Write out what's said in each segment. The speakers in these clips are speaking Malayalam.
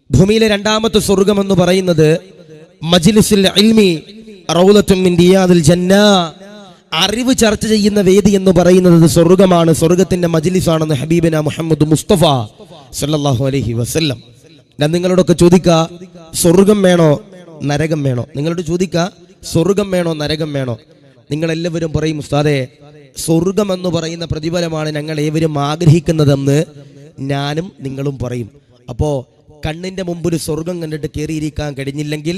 ഭൂമിയിലെ രണ്ടാമത്തെ സ്വർഗം എന്ന് പറയുന്നത് മജ്ലിസുൽ ഇൽമി റൗളത്തും മിൻ റിയാദിൽ ജന്ന, അറിവ് ചർച്ച ചെയ്യുന്ന വേദി എന്ന് പറയുന്നത് സ്വർഗമാണ്, സ്വർഗത്തിന്റെ മജ്ലിസാണെന്ന് ഹബീബിന മുഹമ്മദ് മുസ്തഫ സല്ലല്ലാഹു അലൈഹി വസല്ലം. ഞാൻ നിങ്ങളോടൊക്കെ ചോദിക്കുക, സ്വർഗം വേണോ നരകം വേണോ? നിങ്ങളോട് ചോദിക്കുക, സ്വർഗം വേണോ നരകം വേണോ? നിങ്ങളെല്ലാവരും പറയും, ഉസ്താദേ സ്വർഗം എന്ന് പറയുന്ന പ്രതിഫലമാണ് ഞങ്ങൾ ഏവരും ആഗ്രഹിക്കുന്നതെന്ന് ഞാനും നിങ്ങളും പറയും. അപ്പോ കണ്ണിന്റെ മുമ്പിൽ സ്വർഗം കണ്ടിട്ട് കയറിയിരിക്കാൻ കഴിഞ്ഞില്ലെങ്കിൽ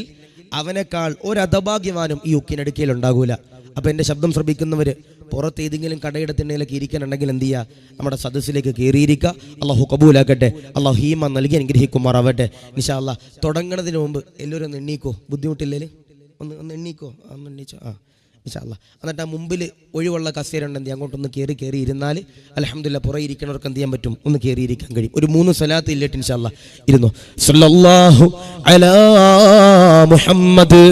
അവനേക്കാൾ ഒരു അധഭാഗ്യവാനും ഈ ഉക്കിനടുക്കയിൽ ഉണ്ടാകൂല. അപ്പൊ എന്റെ ശബ്ദം ശ്രമിക്കുന്നവര് പുറത്ത് ഏതെങ്കിലും കടയിടത്തിനേലേക്ക് ഇരിക്കാനുണ്ടെങ്കിൽ എന്ത് ചെയ്യുക, നമ്മുടെ സദസ്സിലേക്ക് കയറിയിരിക്കുക. അള്ളാഹു കബൂലാക്കട്ടെ, അള്ളാഹു ഹീമ നൽകി അനുഗ്രഹിക്കുമാറാവട്ടെ. ഇൻഷാ അല്ലാഹ് തുടങ്ങുന്നതിന് മുമ്പ് എല്ലാവരും ഒന്ന് എണ്ണീക്കോ, ബുദ്ധിമുട്ടില്ലേ? ഒന്ന് എണ്ണീക്കോ, ഒന്ന് എണ്ണീച്ചോ. ഇൻഷാ അല്ലാഹ്. എന്നിട്ട് ആ മുമ്പിൽ ഒഴിവുള്ള കസേര ഉണ്ട്, എന്ത് അങ്ങോട്ടൊന്ന് കയറി ഇരുന്നാൽ അൽഹംദുലില്ലാഹ് പുറകെ ഇരിക്കുന്നവർക്ക് എന്ത് ചെയ്യാൻ പറ്റും, ഒന്ന് കയറിയിരിക്കാൻ കഴിയും. ഒരു 3 സ്വലാത്ത് ഇല്ലിട്ട് ഇൻഷാ അല്ലാഹ് ഇരുന്നോ. സല്ലല്ലാഹു അലാ മുഹമ്മദ്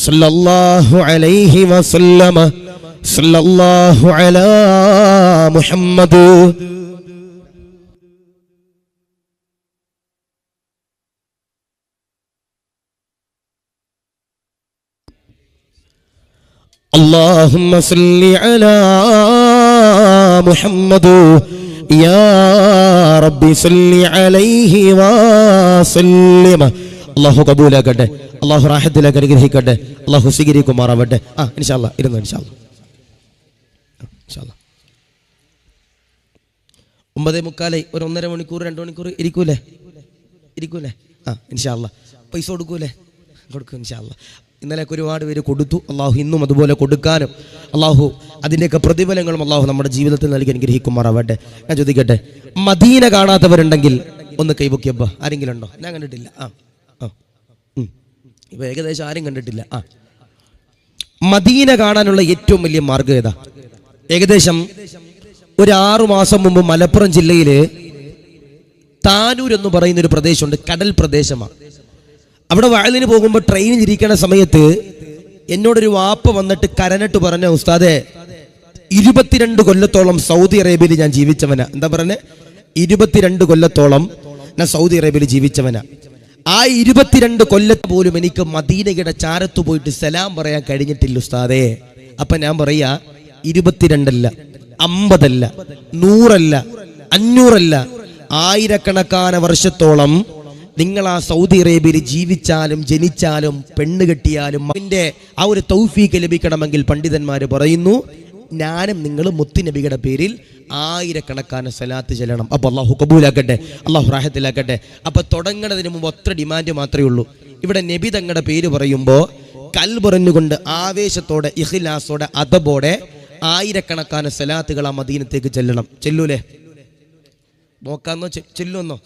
സല്ലല്ലാഹു അലൈഹി വസല്ലമ സല്ലല്ലാഹു അലാ മുഹമ്മദ്. اللهم صل على محمد يا ربي صل عليه وسلم. അല്ലാഹു കബൂലാക്കട്ടെ, അല്ലാഹു റാഹത്തിലേക്ക് അനുഗ്രഹിക്കട്ടെ, അല്ലാഹു സ്വീകരിക്കുമാറാവട്ടെ. ഇൻഷാ അല്ലാഹ് ഇരുന്നു. ഇൻഷാ അല്ലാഹ് 9:45 ഒരു 1.5 മണിക്കൂർ 2 മണിക്കൂർ ഇരിക്കൂലേ? ഇൻഷാ അല്ലാഹ്. പൈസ കൊടുക്കൂലേ? കൊടുക്കും ഇൻഷാ അല്ലാഹ്. ഇന്നലെയൊക്കെ ഒരുപാട് പേര് കൊടുത്തു. അള്ളാഹു ഇന്നും അതുപോലെ കൊടുക്കാനും അള്ളാഹു അതിൻ്റെയൊക്കെ പ്രതിഫലങ്ങളും അള്ളാഹു നമ്മുടെ ജീവിതത്തിൽ നൽകി അനുഗ്രഹിക്കുമാറാവട്ടെ. ഞാൻ ചോദിക്കട്ടെ, മദീന കാണാത്തവരുണ്ടെങ്കിൽ ഒന്ന് കൈപൊക്കിയബ്ബ. ആരെങ്കിലും ഉണ്ടോ? ഞാൻ കണ്ടിട്ടില്ല. ഇപ്പൊ ഏകദേശം ആരും കണ്ടിട്ടില്ല. മദീന കാണാനുള്ള ഏറ്റവും വലിയ മാർഗ്ഗം ഏതാ? ഏകദേശം ഒരു 6 മാസം മുമ്പ് മലപ്പുറം ജില്ലയില് താനൂർ എന്ന് പറയുന്ന ഒരു പ്രദേശമുണ്ട്, കടൽ പ്രദേശമാണ്. അവിടെ വയലിന് പോകുമ്പോൾ ട്രെയിനിൽ ഇരിക്കുന്ന സമയത്ത് എന്നോടൊരു വാപ്പ വന്നിട്ട് കരനിട്ട് പറഞ്ഞ, ഉസ്താദേ 22 കൊല്ലത്തോളം സൗദി അറേബ്യയിൽ ഞാൻ ജീവിച്ചവനാ. എന്താ പറഞ്ഞേ? 22 കൊല്ലത്തോളം ഞാൻ സൗദി അറേബ്യയിൽ ജീവിച്ചവനാ. ആ 22 കൊല്ലത്ത് പോലും എനിക്ക് മദീനയുടെ ചാരത്ത് പോയിട്ട് സലാം പറയാൻ കഴിഞ്ഞിട്ടില്ല ഉസ്താദേ. അപ്പൊ ഞാൻ പറയാ, 22 അല്ല, 50 അല്ല, 100 അല്ല, 500 അല്ല, ആയിരക്കണക്കാന വർഷത്തോളം നിങ്ങൾ ആ സൗദി അറേബ്യയിൽ ജീവിച്ചാലും ജനിച്ചാലും പെണ്ണ് കെട്ടിയാലും അതിന്റെ ആ ഒരു തൗഫീക്ക് ലഭിക്കണമെങ്കിൽ പണ്ഡിതന്മാര് പറയുന്നു, ഞാനും നിങ്ങൾ മുത്തുനബിയുടെ പേരിൽ ആയിരക്കണക്കാന സലാത്ത് ചെല്ലണം. അപ്പൊ അള്ളാഹു കബൂലാക്കട്ടെ, അള്ളാഹു റാഹത്തിലാക്കട്ടെ. അപ്പൊ തുടങ്ങുന്നതിന് മുമ്പ് ഒറ്റ ഡിമാൻഡ് മാത്രമേ ഉള്ളൂ. ഇവിടെ നബി തങ്ങളുടെ പേര് പറയുമ്പോൾ കൽബറിഞ്ഞുകൊണ്ട് ആവേശത്തോടെ ഇഖ്ലാസോടെ അദബോടെ ആയിരക്കണക്കാന സലാത്തുകൾ ആ മദീനത്തേക്ക് ചെല്ലണം. ചെല്ലൂലേ? നോക്കാന്നോ? ചെല്ലുമെന്നോ?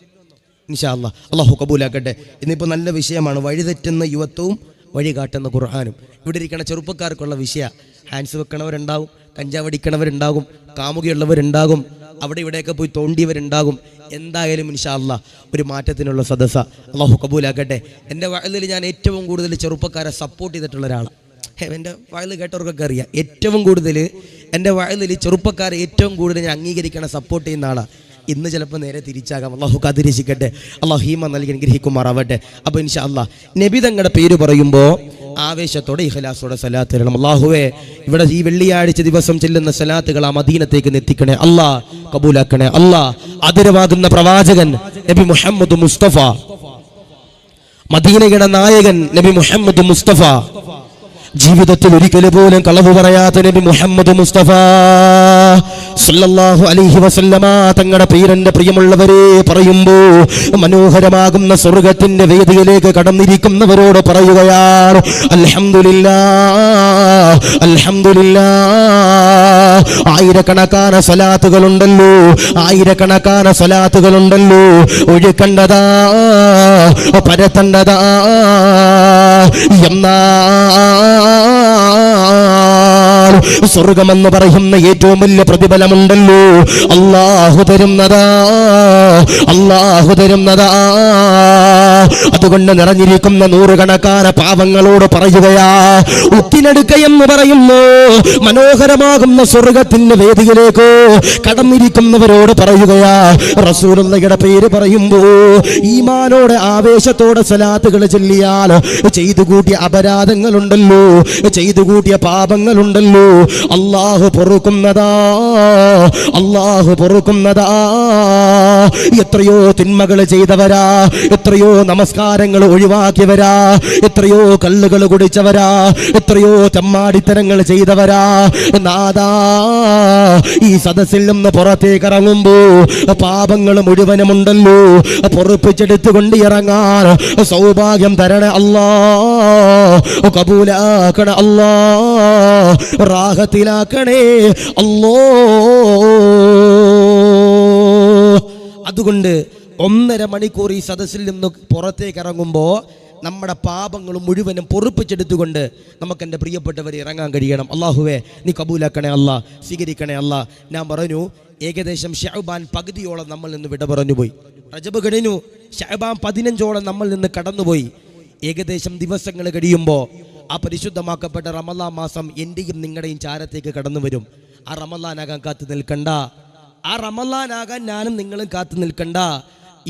ഇൻഷാ അല്ലാഹ്. അള്ളാഹു കബൂലാക്കട്ടെ. ഇന്നിപ്പോൾ നല്ല വിഷയമാണ്, വഴിതെറ്റുന്ന യുവത്വവും വഴി കാട്ടുന്ന ഖുർആനും. ഇവിടെ ഇരിക്കുന്ന ചെറുപ്പക്കാർക്കുള്ള വിഷയ. ഹാൻഡ്സ് വെക്കണവരുണ്ടാകും, കഞ്ചാവടിക്കണവരുണ്ടാകും, കാമുകയുള്ളവരുണ്ടാകും, അവിടെ ഇവിടെയൊക്കെ പോയി തോണ്ടിയവരുണ്ടാകും. എന്തായാലും ഇൻഷാ അല്ലാഹ് ഒരു മാറ്റത്തിനുള്ള സദസ്സ. അള്ളാഹു കബൂലാക്കട്ടെ. എൻ്റെ വയലിൽ ഞാൻ ഏറ്റവും കൂടുതൽ ചെറുപ്പക്കാരെ സപ്പോർട്ട് ചെയ്തിട്ടുള്ള ഒരാളാണ്. എൻ്റെ വയലിൽ കേട്ടവർക്കൊക്കെ അറിയാം, ഏറ്റവും കൂടുതൽ എൻ്റെ വയലിൽ ചെറുപ്പക്കാരെ ഏറ്റവും കൂടുതൽ ഞാൻ അംഗീകരിക്കണ സപ്പോർട്ട് ചെയ്യുന്ന ആളാണ്. ഇന്ന് ചിലപ്പോൾ നേരെ തിരിച്ചാകാം. അള്ളാഹു കാത്തിരക്ഷിക്കട്ടെ, അള്ളാഹു ഹീമ നൽകി അനുഗ്രഹിക്കുമാറാവട്ടെ. അപ്പോൾ ഇൻഷാ അല്ലാഹ് നബി തങ്ങളുടെ പേര് പറയുമ്പോൾ ആവേശത്തോടെ ഇഖ്ലാസോടെ സലാത്ത് തരണം. അള്ളാഹുവേ, ഇവിടെ ഈ വെള്ളിയാഴ്ച ദിവസം ചെല്ലുന്ന സലാത്തുകൾ ആ മദീനത്തേക്ക് എത്തിക്കണേ, അല്ലാ കബൂലാക്കണേ. അല്ലാ അതിരവാകുന്ന പ്രവാചകൻ നബി മുഹമ്മദ് മുസ്തഫ, മദീനയുടെ നായകൻ നബി മുഹമ്മദ് മുസ്തഫ, ജീവിതത്തിൽ ഒരിക്കലും പോലും കളവ് പറയാത്ത നബി മുഹമ്മദ് മുസ്തഫ സല്ലല്ലാഹു അലൈഹി വസല്ലമ തങ്ങളുടെ പേരെന്റെ പ്രിയമുള്ളവരെ പറയുമ്പോ മനോഹരമാകുന്ന സ്വർഗത്തിന്റെ വേദിയിലേക്ക് കടന്നിരിക്കുന്നവരോട് പറയുകയാണ്, അൽഹംദുലില്ലാഹ് അൽഹംദുലില്ലാഹ്. ആയിരക്കണക്കാന സ്വലാത്തുകളുണ്ടല്ലോ, ആയിരക്കണക്കാന സ്വലാത്തുകളുണ്ടല്ലോ. ഒഴുക്കണ്ടതാ, പരത്തണ്ടതാ. സ്വർഗമെന്ന് പറയുന്ന ഏറ്റവും വലിയ പ്രതിഫലമുണ്ടല്ലോ, അല്ലാഹു തരുന്നതാ, അല്ലാഹു തരുന്നതാ. അതുകൊണ്ട് നിറഞ്ഞിരിക്കുന്ന നൂറുകണക്കാന പാവങ്ങളോട് പറയുകയാ, ഉക്കിനടുക്ക എന്ന് പറയുന്നു മനോഹരമാകുന്ന സ്വർഗത്തിന്റെ വേദിയിലേക്ക് കടന്നിരിക്കുന്നവരോട് പറയുകയാ. റസൂലുള്ളാഹിയുടെ പേര് പറയുമ്പോ ഈമാനോടെ ആവേശത്തോടെ സ്വലാത്തുകൾ ചൊല്ലിയാൽ ചെയ്തു കൂട്ടിയ അപരാധങ്ങളുണ്ടല്ലോ, ചെയ്തു കൂട്ടിയ പാപങ്ങളുണ്ടല്ലോ, അല്ലാഹു പൊറുക്കുന്നതാ, അല്ലാഹു പൊറുക്കുന്നതാ. എത്രയോ തിന്മകൾ ചെയ്തവരാ, എത്രയോ നമസ്കാരങ്ങൾ ഒഴിവാക്കിയവരാ, എത്രയോ കള്ളുകൾ കുടിച്ചവരാ, എത്രയോ തെമ്മാടിത്തരങ്ങൾ ചെയ്തവരാ. നാദാ, ഈ സദസ്സിൽ നിന്ന് പുറത്തേക്ക് ഇറങ്ങുമ്പോ പാപങ്ങൾ മുഴുവനുമുണ്ടല്ലോ, പൊറുപ്പിച്ചെടുത്തുകൊണ്ട് ഇറങ്ങാൻ സൗഭാഗ്യം തരണേ അല്ലാ, കബൂലാക്കണേ അല്ലാ, റാഹത്തിലാക്കണേ അല്ലോ. അതുകൊണ്ട് 1.5 മണിക്കൂർ ഈ സദസ്സിൽ നിന്ന് പുറത്തേക്ക് ഇറങ്ങുമ്പോൾ നമ്മുടെ പാപങ്ങൾ മുഴുവനും പൊറുപ്പിച്ചെടുത്തുകൊണ്ട് നമുക്ക് എൻ്റെ പ്രിയപ്പെട്ടവർ ഇറങ്ങാൻ കഴിയണം. അള്ളാഹുവേ നീ കബൂലാക്കണേ അല്ലാ, സ്വീകരിക്കണേ അല്ലാ. ഞാൻ പറഞ്ഞു, ഏകദേശം ശഅബാൻ പകുതിയോളം നമ്മൾ നിന്ന് വിട പറഞ്ഞുപോയി. റജബ് കഴിഞ്ഞു, ശഅബാൻ 15ഓളം നമ്മൾ നിന്ന് കടന്നുപോയി. ഏകദേശം ദിവസങ്ങൾ കഴിയുമ്പോൾ ആ പരിശുദ്ധമാക്കപ്പെട്ട റമളാൻ മാസം എൻ്റെയും നിങ്ങളുടെയും ചാരത്തേക്ക് കടന്നു വരും. ആ റമളാനാകാൻ കാത്തു നിൽക്കണ്ട, ആ റമളാനാകാൻ ഞാനും നിങ്ങളും കാത്തു നിൽക്കണ്ട.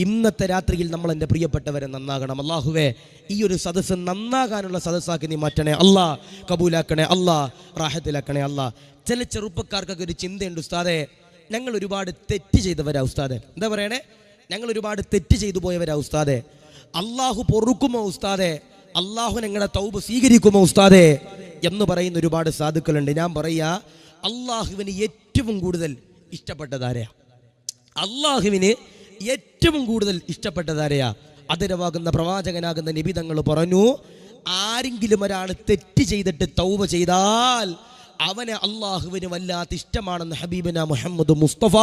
ഇന്നത്തെ രാത്രിയിൽ നമ്മൾ എൻ്റെ പ്രിയപ്പെട്ടവരെ നന്നാകണം. അല്ലാഹുവേ ഈ ഒരു സദസ്സ് നന്നാകാനുള്ള സദസ്സാക്കി നീ മാറ്റണേ അല്ലാ, കബൂലാക്കണേ അല്ലാ, റാഹത്തിലാക്കണേ അല്ലാ. ചില ചെറുപ്പക്കാർക്കൊക്കെ ഒരു ചിന്തയുണ്ട്, ഉസ്താദെ ഞങ്ങൾ ഒരുപാട് തെറ്റ് ചെയ്തവരാ ഉസ്താദെ. എന്താ പറയണേ? ഞങ്ങൾ ഒരുപാട് തെറ്റ് ചെയ്തു പോയവരാ ഉസ്താദെ. അള്ളാഹു പൊറുക്കുമോ ഉസ്താദെ? അള്ളാഹു ഞങ്ങളുടെ തൗബ സ്വീകരിക്കുമോ ഉസ്താദെ എന്ന് പറയുന്ന ഒരുപാട് സാധുക്കളുണ്ട്. ഞാൻ പറയാ, അള്ളാഹുവിന് ഏറ്റവും കൂടുതൽ ഇഷ്ടപ്പെട്ടതാരെയാ? അള്ളാഹുവിന് ഏറ്റവും കൂടുതൽ ഇഷ്ടപ്പെട്ടതാരെയാ? അതിരവാകുന്ന പ്രവാചകനാകുന്ന നബി തങ്ങൾ പറഞ്ഞു, ആരെങ്കിലും ഒരാൾ തെറ്റ് ചെയ്തിട്ട് തൗബ ചെയ്താൽ അവനെ അള്ളാഹുവിന് വല്ലാത്ത ഇഷ്ടമാണെന്ന് ഹബീബന മുഹമ്മദ് മുസ്തഫ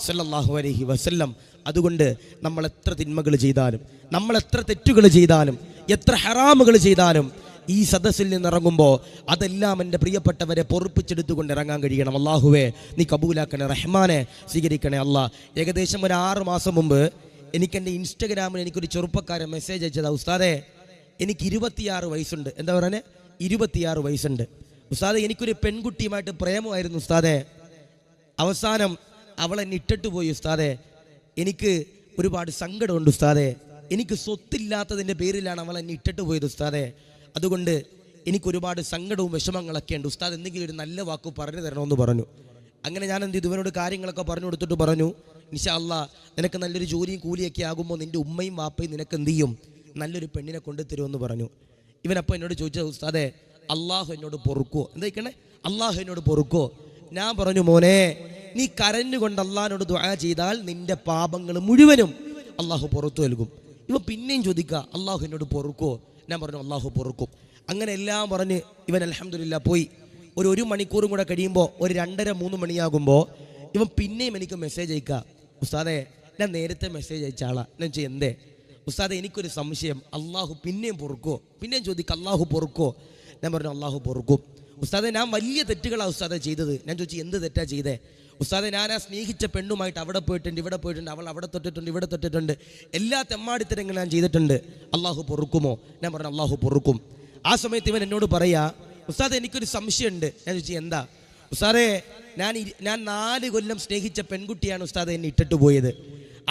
സല്ലല്ലാഹു അലൈഹി വസല്ലം. അതുകൊണ്ട് നമ്മൾ എത്ര തിന്മകൾ ചെയ്താലും, നമ്മൾ എത്ര തെറ്റുകൾ ചെയ്താലും, എത്ര ഹറാമുകൾ ചെയ്താലും ഈ സദസ്സിൽ നിന്നിറങ്ങുമ്പോൾ അതെല്ലാം എൻ്റെ പ്രിയപ്പെട്ടവരെ പൊറുപ്പിച്ചെടുത്തുകൊണ്ട് ഇറങ്ങാൻ കഴിയണം. അള്ളാഹുവേ നീ കബൂലാക്കണേ, റഹ്മാനെ സ്വീകരിക്കണേ അല്ലാ. ഏകദേശം ഒരു 6 മാസം മുമ്പ് എനിക്കെൻ്റെ ഇൻസ്റ്റഗ്രാമിൽ എനിക്കൊരു ചെറുപ്പക്കാരൻ മെസ്സേജ് അയച്ചതാ, ഉസ്താദെ എനിക്ക് 26 വയസ്സുണ്ട്. എന്താ പറയുന്നത്? 26 വയസ്സുണ്ട് ഉസ്താദെ. എനിക്കൊരു പെൺകുട്ടിയുമായിട്ട് പ്രേമമായിരുന്നു ഉസ്താദെ. അവസാനം അവൾ എന്നെ ഇട്ടിട്ട് പോയി ഉസ്താദെ. എനിക്ക് ഒരുപാട് സങ്കടമുണ്ട് ഉസ്താദെ. എനിക്ക് സ്വത്തില്ലാത്തതിൻ്റെ പേരിലാണ് അവൾ എന്നെ ഇട്ടിട്ട് പോയത് ഉസ്താദെ. അതുകൊണ്ട് എനിക്കൊരുപാട് സങ്കടവും വിഷമങ്ങളൊക്കെ ഉണ്ട് ഉസ്താദ്, എന്തെങ്കിലും ഒരു നല്ല വാക്ക് പറഞ്ഞു തരണമെന്ന് പറഞ്ഞു. അങ്ങനെ ഞാൻ എന്ത് ചെയ്തു, ഇവനോട് കാര്യങ്ങളൊക്കെ പറഞ്ഞു കൊടുത്തിട്ട് പറഞ്ഞു, ഇൻഷാ അല്ലാ നിനക്ക് നല്ലൊരു ജോലിയും കൂലിയൊക്കെ ആകുമ്പോൾ നിൻ്റെ ഉമ്മയും വാപ്പയും നിനക്ക് എന്ത് ചെയ്യും, നല്ലൊരു പെണ്ണിനെ കൊണ്ടുതരുമെന്ന് പറഞ്ഞു. ഇവനപ്പോൾ എന്നോട് ചോദിച്ചത്, ഉസ്താദെ അള്ളാഹു എന്നോട് പൊറുക്കോ? എന്തായിക്കണേ, അള്ളാഹു എന്നോട് പൊറുക്കോ? ഞാൻ പറഞ്ഞു, മോനെ നീ കരഞ്ഞുകൊണ്ട് അള്ളാഹിനോട് ദുആ ചെയ്താൽ നിന്റെ പാപങ്ങൾ മുഴുവനും അള്ളാഹു പുറത്തു നൽകും. ഇവ പിന്നെയും ചോദിക്കുക, അള്ളാഹു എന്നോട് പൊറുക്കോ? ഞാൻ പറഞ്ഞു, അള്ളാഹു പൊറുക്കും. അങ്ങനെ എല്ലാം പറഞ്ഞ് ഇവൻ അൽഹംദുലില്ലാ പോയി. ഒരു 1 മണിക്കൂറും കൂടെ കഴിയുമ്പോൾ ഒരു 2:30-3 മണിയാകുമ്പോൾ ഇവൻ പിന്നെയും എനിക്ക് മെസ്സേജ് അയക്കുക, ഉസ്താദെ ഞാൻ നേരത്തെ മെസ്സേജ് അയച്ച ആളാ. ഞാൻ ചെയ്യും എന്തേ? ഉസ്താദെ എനിക്കൊരു സംശയം, അള്ളാഹു പിന്നെയും പൊറുക്കോ? പിന്നെയും ചോദിക്കുക, അള്ളാഹു പൊറുക്കോ? ഞാൻ പറഞ്ഞു, അള്ളാഹു പൊറുക്കും. ഉസ്താദെ ഞാൻ വലിയ തെറ്റുകളാണ് ഉസ്താദെ ചെയ്തത്. ഞാൻ ചോദിച്ചു, എന്ത് തെറ്റാ ചെയ്തേ? ഉസ്താദെ ഞാൻ ആ സ്നേഹിച്ച പെണ്ണുമായിട്ട് അവിടെ പോയിട്ടുണ്ട്, ഇവിടെ പോയിട്ടുണ്ട്, അവൾ അവിടെ തൊട്ടിട്ടുണ്ട്, ഇവിടെ തൊട്ടിട്ടുണ്ട്, എല്ലാ തെമ്മാടിത്തരങ്ങളും ഞാൻ ചെയ്തിട്ടുണ്ട്. അള്ളാഹു പൊറുക്കുമോ? ഞാൻ പറഞ്ഞു, അള്ളാഹു പൊറുക്കും. ആ സമയത്ത് ഇവൻ എന്നോട് പറയാ, ഉസ്താദെ എനിക്കൊരു സംശയമുണ്ട്. ഞാൻ ചോദിച്ചു, എന്താ? ഉസ്താദെ ഞാൻ 4 കൊല്ലം സ്നേഹിച്ച പെൺകുട്ടിയാണ് ഉസ്താദെ എന്നെ ഇട്ടിട്ട് പോയത്.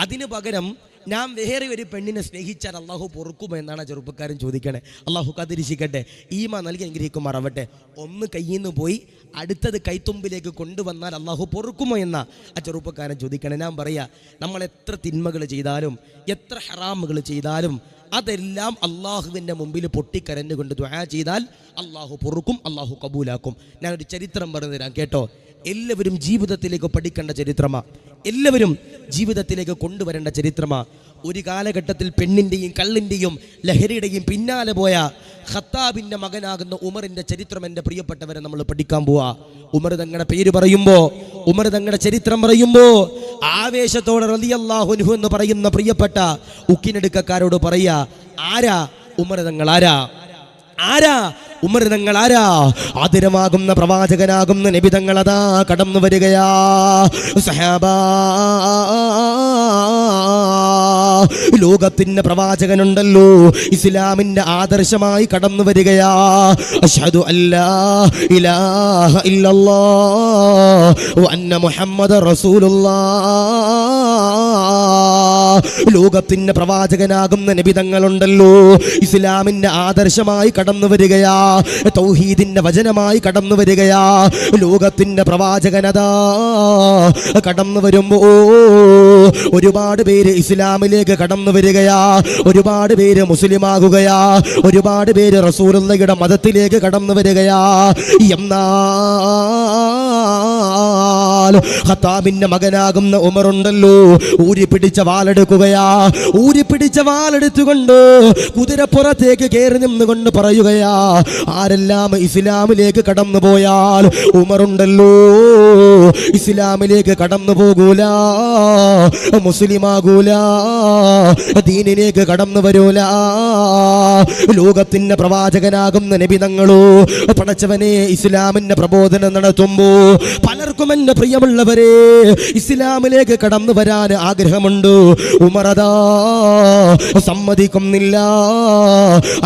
അതിന് പകരം ഞാൻ വേറെ ഒരു പെണ്ണിനെ സ്നേഹിച്ചാൽ അള്ളാഹു പൊറുക്കുമോ എന്നാണ് ആ ചെറുപ്പക്കാരൻ ചോദിക്കണേ. അള്ളാഹു കാത്തിരിക്കട്ടെ, ഈമാൻ നൽകി അനുഗ്രഹിക്കുമാറാവട്ടെ. ഒന്ന് കയ്യിൽ നിന്ന് പോയി അടുത്തത് കൈത്തുമ്പിലേക്ക് കൊണ്ടുവന്നാൽ അള്ളാഹു പൊറുക്കുമോ എന്നാ ആ ചെറുപ്പക്കാരൻ ചോദിക്കണേ. ഞാൻ പറയാ, നമ്മൾ എത്ര തിന്മകൾ ചെയ്താലും, എത്ര ഹറാമുകൾ ചെയ്താലും അതെല്ലാം അള്ളാഹുവിൻ്റെ മുമ്പിൽ പൊട്ടിക്കരഞ്ഞുകൊണ്ട് ദുആ ചെയ്താൽ അള്ളാഹു പൊറുക്കും, അള്ളാഹു കബൂലാക്കും. ഞാനൊരു ചരിത്രം പറഞ്ഞു തരാം കേട്ടോ. എല്ലാവരും ജീവിതത്തിലേക്ക് പഠിക്കേണ്ട ചരിത്രമാ, എല്ലാവരും ജീവിതത്തിലേക്ക് കൊണ്ടുവരേണ്ട ചരിത്രമാ. ഒരു കാലഘട്ടത്തിൽ പെണ്ണിൻ്റെയും കള്ളിൻ്റെയും ലഹരിയുടെയും പിന്നാലെ പോയ ഖത്താബിൻ്റെ മകനാകുന്ന ഉമറിൻ്റെ ചരിത്രം എൻ്റെ പ്രിയപ്പെട്ടവരെ നമ്മൾ പഠിക്കാൻ പോവാ. ഉമർ തങ്ങളുടെ പേര് പറയുമ്പോൾ, ഉമർ തങ്ങളുടെ ചരിത്രം പറയുമ്പോൾ ആവേശത്തോടെ റളിയല്ലാഹു അൻഹു എന്ന് പറയുന്ന പ്രിയപ്പെട്ട ഉക്കിനെടുക്കക്കാരോട് പറയാ, ആരാ ഉമർ തങ്ങൾ? ആരാ? ആരാ? ഉമർ തങ്ങൾ. ആരാ? ആദരമാകുന്ന പ്രവാചകനാകുന്ന നബി തങ്ങൾ അതാ കടന്നു വരികയാ. സഹാബാ, ലോകത്തിന്റെ പ്രവാചകനുണ്ടല്ലോ, ഇസ്ലാമിന്റെ ആദർശമായി കടന്നു വരികയാ. അശ്ഹദു അല്ലാ ഇലാഹ ഇല്ലല്ലാഹ് വ അന്ന മുഹമ്മദർ റസൂലുള്ളാഹ്. ലോകത്തിന്റെ പ്രവാചകനാകുന്ന നബി തങ്ങളുണ്ടല്ലോ, ഇസ്ലാമിന്റെ ആദർശമായി കടന്നു വരികയാ, തൗഹീദിന്റെ വചനമായി കടന്നു വരികയാ. ലോകത്തിന്റെ പ്രവാചകനതാ കടന്നു വരുമ്പോ ഒരുപാട് പേര് ഇസ്ലാമിലേക്ക് കടന്നു വരികയാ, ഒരുപാട് പേര് മുസ്ലിമാകുകയാ, ഒരുപാട് പേര് റസൂലുള്ളാഹിയുടെ മതത്തിലേക്ക് കടന്നു വരികയാ. എന്നാൽ ഖത്താബിന്റെ മകനാകുന്ന ഉമറുണ്ടല്ലോ, ഊരിപ്പിടിച്ച വാളെടുക്കുകയാ. ഊരിപ്പിടിച്ച വാളെടുത്തുകൊണ്ട് കുതിരപ്പുറത്തേക്ക് കയറി നിന്നുകൊണ്ട് പറയുകയാ, ആരെല്ലാം ഇസ്ലാമിലേക്ക് കടന്നു പോയാൽ ഉമറുണ്ടല്ലോ ഇസ്ലാമിലേക്ക് കടന്നു പോകൂല, മുസ്ലിമാകൂല, ദീനിലേക്ക് കടന്നു വരൂല. ലോകത്തിന്റെ പ്രവാചകനാകുന്ന നബി തങ്ങളോ പടച്ചവനെ ഇസ്ലാമിന്റെ പ്രബോധനം നടത്തുമ്പോ പലർക്കും എന്റെ പ്രിയമുള്ളവരെ ഇസ്ലാമിലേക്ക് കടന്നു വരാൻ ആഗ്രഹമുണ്ട്. ഉമറതാ സമ്മതിക്കുന്നില്ല,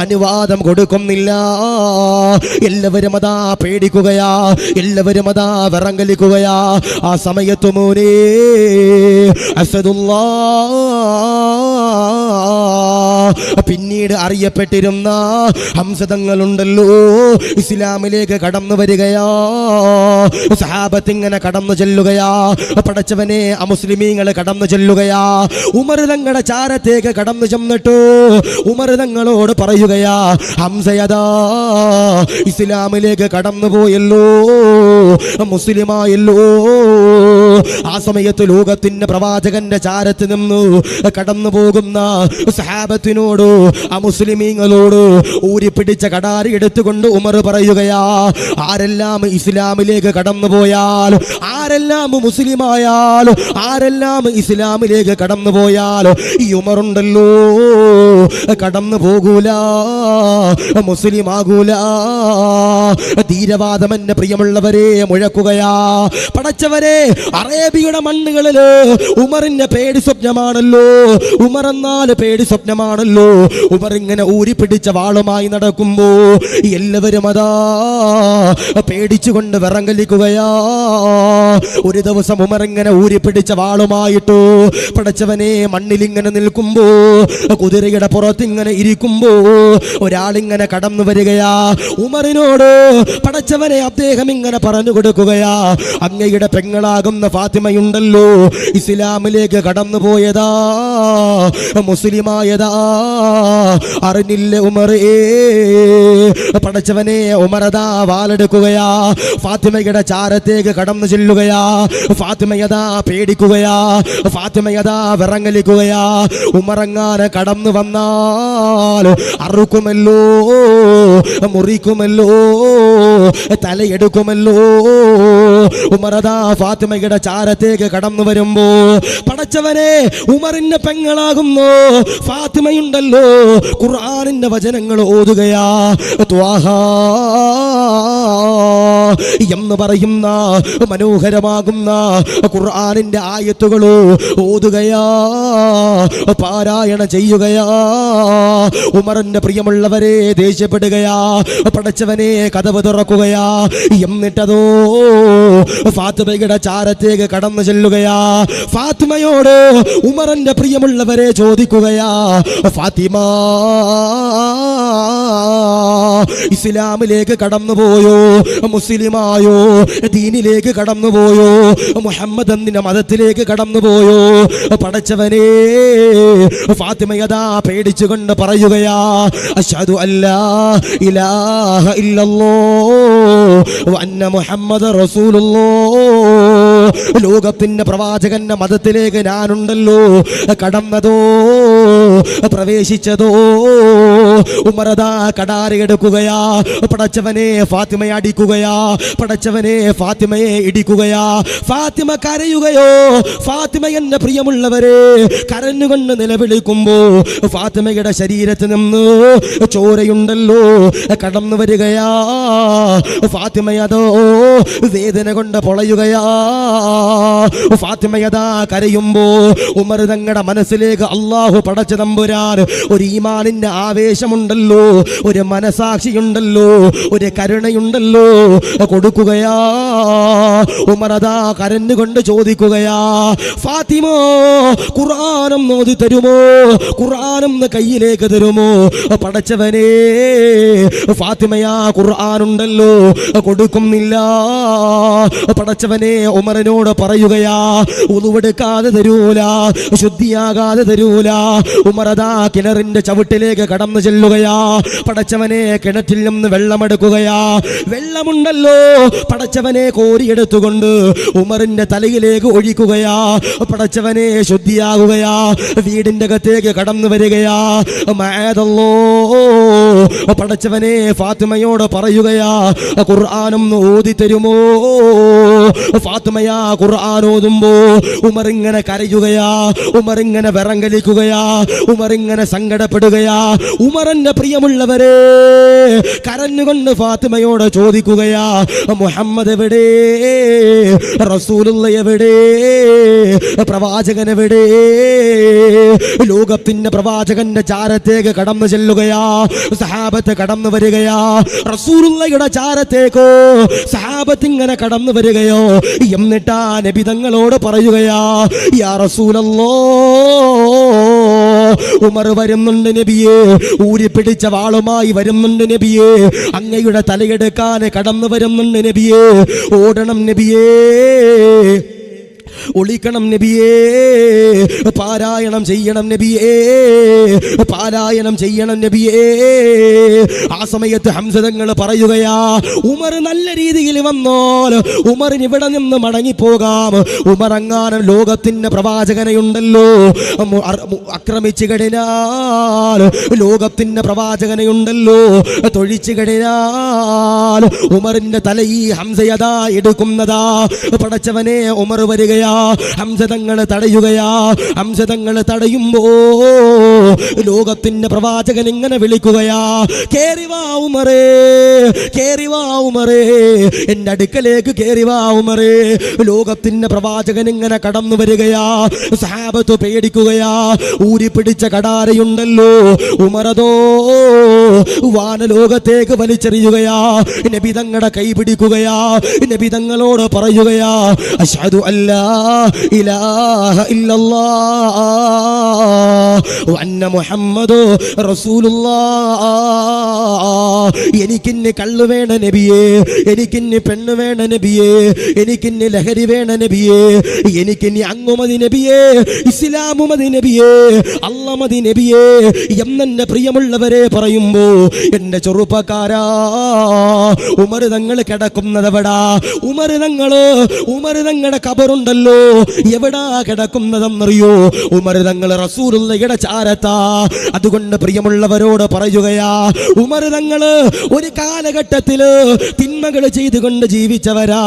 അനുവാദം കൊടുക്കുന്നില്ല. എല്ലാവരും അതാ പേടിക്കുകയാ, എല്ലാവരും അതാ വിറങ്ങലിക്കുകയാ. ആ സമയത്ത് മോനെ പിന്നീട് അറിയപ്പെട്ടിരുന്ന ഹംസതങ്ങളുണ്ടല്ലോ ഇസ്ലാമിലേക്ക് കടന്നു വരികയാ. സഹാബത്ത് ഇങ്ങനെ കടന്നു ചെല്ലുകയാ. പടച്ചവനെ അമുസ്ലിമീങ്ങള് കടന്നു ചെല്ലുകയാ. ഉമർ തങ്ങളുടെ ചാരത്തേക്ക് കടന്നു ചെന്നിട്ടു ഉമർ തങ്ങളോട് പറയുകയാ, ഹംസയതാ ഇസ്ലാമിലേക്ക് കടന്നു പോയല്ലോ, മുസ്ലിമായല്ലോ. ആ സമയത്ത് ലോകത്തിന്റെ പ്രവാചകന്റെ ചാരത്ത് നിന്നു കടന്നു പോകുന്ന സഹാബത്തിനോട് അമുസ്ലിമീങ്ങളോട് ഊരിപ്പിടിച്ച കടാരി എടുത്തുകൊണ്ട് ഉമർ പറയുകയാ, ആരെല്ലാം ഇസ്ലാമിലേക്ക് കടന്നു പോയാൽ, ആരെല്ലാം മുസ്ലിമായാൽ, ആരെല്ലാം ഇസ്ലാമിലേക്ക് കടന്നു പോയാൽ ഈ ഉമറുണ്ടല്ലോ കടന്നു പോകൂല, മുസ്ലിമാകൂല. ധീരവാദം എന്റെ പ്രിയമുള്ളവരെ മുഴക്കുകയാ. പടച്ചവരെ അറേബ്യയുടെ മണ്ണുകളില് ഉമറിന്റെ പേടി സ്വപ്നമാണല്ലോ, ഉമർ എന്നാൽ പേടി സ്വപ്നമാണല്ലോ. ഉമർ ഇങ്ങനെ ഊരിപ്പിടിച്ച വാളുമായി നടക്കുമ്പോ എല്ലാവരും അതാ പേടിച്ചുകൊണ്ട് വിറങ്ങലിക്കുകയാ. ഒരു ദിവസം ഉമർ ഇങ്ങനെ ഊരിപ്പിടിച്ച വാളുമായിട്ടു പടച്ചവനെ മണ്ണിലിങ്ങനെ നിൽക്കുമ്പോ, കുതിരയുടെ പുറത്തിങ്ങനെ ഇരിക്കുമ്പോ ഒരാളിങ്ങനെ കടന്നു വരികയാ. ഉമറിനോട് പടച്ചവനെ അദ്ദേഹം ഇങ്ങനെ പറഞ്ഞു കൊടുക്കുകയാ, അങ്ങയുടെ പെങ്ങളാകുന്ന ഫാത്തിമയുണ്ടല്ലോ ഇസ്ലാമിലേക്ക് കടന്നു പോയതാ, മുസ്ലിമായതാ, അറിഞ്ഞില്ല ഉമറേ. പടച്ചവനെ ഉമറതാ വാളെടുക്കുകയാ, ഫാത്തിമയുടെ ചാരത്തേക്ക് കടന്നു ചെല്ലുകയാ. ഫാത്തിമയതാ പേടിക്കുകയാ, ഫാത്തിമയതാ വിറങ്ങലിക്കുകയാ. ഉമറങ്ങാനെ കടന്നു വന്നാൽ അറുക്കുമല്ലോ, മുറിക്കുമല്ലോ, തലയെടുക്കുമല്ലോ. ഉമറതാ ഫാത്തിമയുടെ ചാരത്തേക്ക് കടന്നു വരുമ്പോ പടച്ചവനെ ഉമറിന്റെ പെങ്ങളാകുന്നു ഫാത്തിമയുണ്ടല്ലോ ഖുർആനിന്റെ വചനങ്ങൾ ഓതുകയാ. ത്വാഹാ എന്ന് പറയുന്ന മനോഹരമാകുന്ന ഖുർആനിന്റെ ആയത്തുകളോ ഓതുകയാ, പാരായണ ചെയ്യുകയാ. ഉമറിന്റെ പ്രിയമുള്ളവരെ ദേഷ്യപ്പെടുകയാ. പടച്ചവനെ കതവ് തുറക്കുകയാ. എന്നിട്ടതോ ഫാത്തിമയുടെ ചാരത്തേക്ക് കടന്നു ചെല്ലുകയാ. ഫാത്തിമയോട് ഉമറിന്റെ പ്രിയമുള്ളവരെ ചോദിക്കുകയാ, ഫാത്തിമ ഇസ്ലാമിലേക്ക് കടന്നുപോയോ, മുസ്ലിമായോ, ദീനിലേക്ക് കടന്നുപോയോ, മുഹമ്മദ് എന്ന മതത്തിലേക്ക് കടന്നുപോയോ? പടച്ചവനെ ഫാത്തിമയതാ പേടിച്ചുകൊണ്ട് പറയുകയാ, അശ്ഹദു അല്ലാ ഇലാഹ ഇല്ലല്ലാഹ് വ അന്ന മുഹമ്മദർ റസൂലുള്ളാഹ്. ലോകത്തിന്റെ പ്രവാചകന്റെ മതത്തിലേക്ക് ഞാനുണ്ടല്ലോ കടന്നതോ പ്രവേശിച്ചതോ ഉമറദാ കടാര എടുക്കുകയാ. പടച്ചവനെ ഫാത്തിമയെ അടിക്കുകയാ, പടച്ചവനെ ഫാത്തിമയെ ഇടിക്കുകയാ. ഫാത്തിമ കരയുകയോ? ഫാത്തിമ എന്റെ പ്രിയമുള്ളവരെ കരഞ്ഞുകൊണ്ട് നിലവിളിക്കുമ്പോ ഫാത്തിമയുടെ ശരീരത്തിൽ നിന്ന് ചോരയുണ്ടല്ലോ കടന്നു വരികയാ. ഫാത്തിമയതോ വേദന കൊണ്ട് പൊളയുകയാ. ഫാത്തിമയതാ കരയുമ്പോ ഉമർ തങ്ങളുടെ മനസ്സിലേക്ക് അല്ലാഹു പടച്ച തമ്പുരാൻ ഒരു ഈമാനിന്റെ ആവേശമുണ്ടല്ലോ, ഒരു മനസാക്ഷിയുണ്ടല്ലോ, ഒരു കരുണയുണ്ടല്ലോ കൊടുക്കുകയാ. ഉമറതാ കരഞ്ഞുകൊണ്ട് ചോദിക്കുകയാ, ഫാത്തിമ ഖുർആനും ഓതി തരുമോ? ഖുർആനും കയ്യിലേക്ക് തരുമോ? പടച്ചവനെ ഫാത്തിമയാ ഖുർആനുണ്ടല്ലോ കൊടുക്കുന്നില്ല. പടച്ചവനെ ഉമറിനോട് പറയുകയാ, ഉളുവെടുക്കാതെ തരൂല, ശുദ്ധിയാകാതെ തരൂല. ഉമറതാ കിണറിന്റെ ചവിട്ടിലേക്ക് കടന്നു ചെല്ലുകയാ. പടച്ചവനെ കിണറ്റിൽ നിന്ന് വെള്ളമെടുക്കുകയാ. വെള്ളമുണ്ടല്ലോ പടച്ചവനെ കോരിയെടുത്തുകൊണ്ട് ഉമറിന്റെ തലയിലേക്ക് ഒഴിക്കുകയാ. പടച്ചവനെ ശുദ്ധിയാകുകയാ. വീടിന്റെ അകത്തേക്ക് കടന്നു വരികയാ. മഅദല്ലോ പടച്ചവനെ ഫാത്തിമയോട് പറയുകയാ, ഖുർആനും ഓതി തരുമോ? ഫാത്തിമയാ ഖുർആൻ ഓതുമ്പോ ഉമർ ഇങ്ങനെ കരയുകയാ, ഉമർ ഇങ്ങനെ വിറങ്ങലിക്കുകയാ, ഉമർ ഇങ്ങനെ സങ്കടപ്പെടുകയാ. ഉമറിന്റെ പ്രിയമുള്ളവരെ കരഞ്ഞുകൊണ്ട് ഫാത്തിമയോട് ചോദിക്കുകയാ, മുഹമ്മദ് എവിടെ? റസൂലുള്ള എവിടെ? പ്രവാചകൻ എവിടെ? ലോകത്തിന്റെ പ്രവാചകന്റെ ചാരത്തേക്ക് കടന്നു ചെല്ലുകയാ. സഹാബത്ത് കടന്നു വരികയാ. റസൂലുള്ളയുടെ ചാരത്തേക്കോ സഹാബത്ത് ഇങ്ങനെ കടന്നു വരികയോ. എന്നിട്ടാ നബി തങ്ങളോട് പറയുകയാ, യാ റസൂലല്ലാഹ്, ഉമർ വരുന്നുണ്ട് നബിയേ, ഊരിപ്പിടിച്ച വാളുമായി വരുന്നുണ്ട് നബിയേ, അങ്ങയുടെ തലയെടുക്കാൻ കടന്നു വരുന്നുണ്ട് നബിയേ, ഓടണം നബിയേ, ഒളിക്കണം നബിയേ, പാരായണം ചെയ്യണം നബിയേ, പാരായണം ചെയ്യണം നബിയേ. ആ സമയത്ത് ഹംസതങ്ങൾ പറയുകയാ, ഉമർ നല്ല രീതിയിൽ വന്നാൽ ഉമറിന് ഇവിടെ നിന്ന് മടങ്ങിപ്പോകാം. ഉമർ അങ്ങാനും ലോകത്തിന്റെ പ്രവാചകനെയുണ്ടല്ലോ ആക്രമിച്ചു കഴിഞ്ഞാൽ, ലോകത്തിന്റെ പ്രവാചകനെയുണ്ടല്ലോ തൊഴിച്ചു കഴിഞ്ഞാൽ ഉമറിന്റെ തല ഈ ഹംസയതാ എടുക്കുന്നതാ. പടച്ചവനെ ഉമർ വരികയാ. ഹംസതങ്ങൾ തടയുകയാ. ഹംസതങ്ങൾ തടയുമ്പോ ലോകത്തിന്റെ പ്രവാചകൻ ഇങ്ങനെ വിളിക്കുകയാ, കേറി വാ ഉമറേ, കേറി വാ ഉമറേ, എന്റെ അടുക്കലേക്ക് കേറി വാ ഉമറേ. ലോകത്തിന്റെ പ്രവാചകൻ ഇങ്ങനെ കടന്നു വരികയാ. സഹാബത്ത് പേടിക്കുകയാ. ഊരിപ്പിടിച്ച കടാരയുണ്ടല്ലോ ഉമറതോ വാനലോകത്തേക്ക് വലിച്ചെറിയുകയാ. നബി തങ്ങളുടെ കൈ പിടിക്കുകയാ. നബി തങ്ങളോട് പറയുകയാ, അശ്ഹദു അല്ലാ ഇലാഹ ഇല്ലല്ലാഹ് വ അന്ന മുഹമ്മദു റസൂലുള്ളാഹ്. എനിക്കിന്ന് കള്ളു വേണ നബിയേ, എനിക്കിന്ന് പെണ്ണ് വേണ നബിയേ, എനിക്കിന്ന് ലഹരി വേണ നബിയേ, എനിക്കിന്ന് അങ്ങുമതി നബിയേ, ഇസ്ലാമുമതി നബിയേ, അള്ളമതി നബിയേ എന്നെ പ്രിയമുള്ളവരെ പറയുമ്പോ എന്റെ ചെറുപ്പക്കാരാ, ഉമർ തങ്ങൾ കിടക്കുന്നതെവിടാ? ഉമർ തങ്ങളുടെ ഖബറുണ്ടല്ലോ എവിടാ കിടക്കുന്നതെന്നറിയോ? ഉമർ തങ്ങൾ റസൂലുള്ളാഹിയുടെ ചാരത്താ. അതുകൊണ്ട് പ്രിയമുള്ളവരോട് പറയുകയാ, ഉമർ തങ്ങൾ ഒരു കാലഘട്ടത്തില് തിന്മകൾ ചെയ്തുകൊണ്ട് ജീവിച്ചവരാ,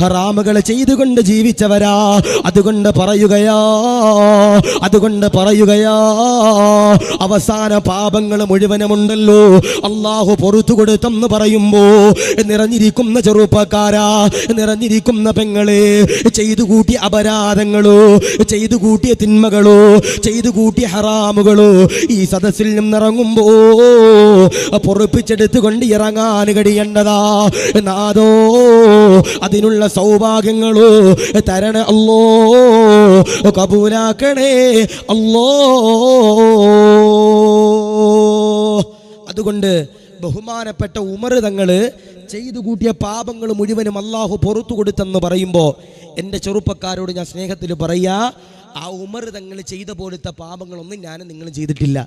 ഹറാമുകൾ ചെയ്തുകൊണ്ട് ജീവിച്ചവരാ. അതുകൊണ്ട് പറയുകയാ അവസാന പാപങ്ങൾ മുഴുവനുമുണ്ടല്ലോ അല്ലാഹു പുറത്തു കൊടുത്തെന്ന് പറയുമ്പോ നിറഞ്ഞിരിക്കുന്ന ചെറുപ്പക്കാരാ, നിറഞ്ഞിരിക്കുന്ന പെങ്ങളെ, ചെയ്തു കൂട്ടിയ അപരാധങ്ങളോ, ചെയ്തു കൂട്ടിയ തിന്മകളോ, ചെയ്തു കൂട്ടിയ ഹറാമുകളോ ഈ സദസ്സിൽ നിന്നിറങ്ങുമ്പോ പൊറുപ്പിച്ചെടുത്തുകൊണ്ട് ഇറങ്ങാൻ കഴിയേണ്ടതാ. നാദോ അതിനുള്ള സൗഭാഗ്യങ്ങളോ തരണ അല്ലോ, കബൂലാക്കണേ അല്ലോ. അതുകൊണ്ട് ബഹുമാനപ്പെട്ട ഉമർ തങ്ങൾ ചെയ്തു കൂട്ടിയ പാപങ്ങൾ മുഴുവനും അല്ലാഹു പുറത്തു കൊടുത്തെന്ന് പറയുമ്പോൾ എൻ്റെ ചെറുപ്പക്കാരോട് ഞാൻ സ്നേഹത്തിൽ പറയാ, ആ ഉമർ തങ്ങൾ ചെയ്ത പോലത്തെ പാപങ്ങളൊന്നും ഞാനും നിങ്ങളും ചെയ്തിട്ടില്ല.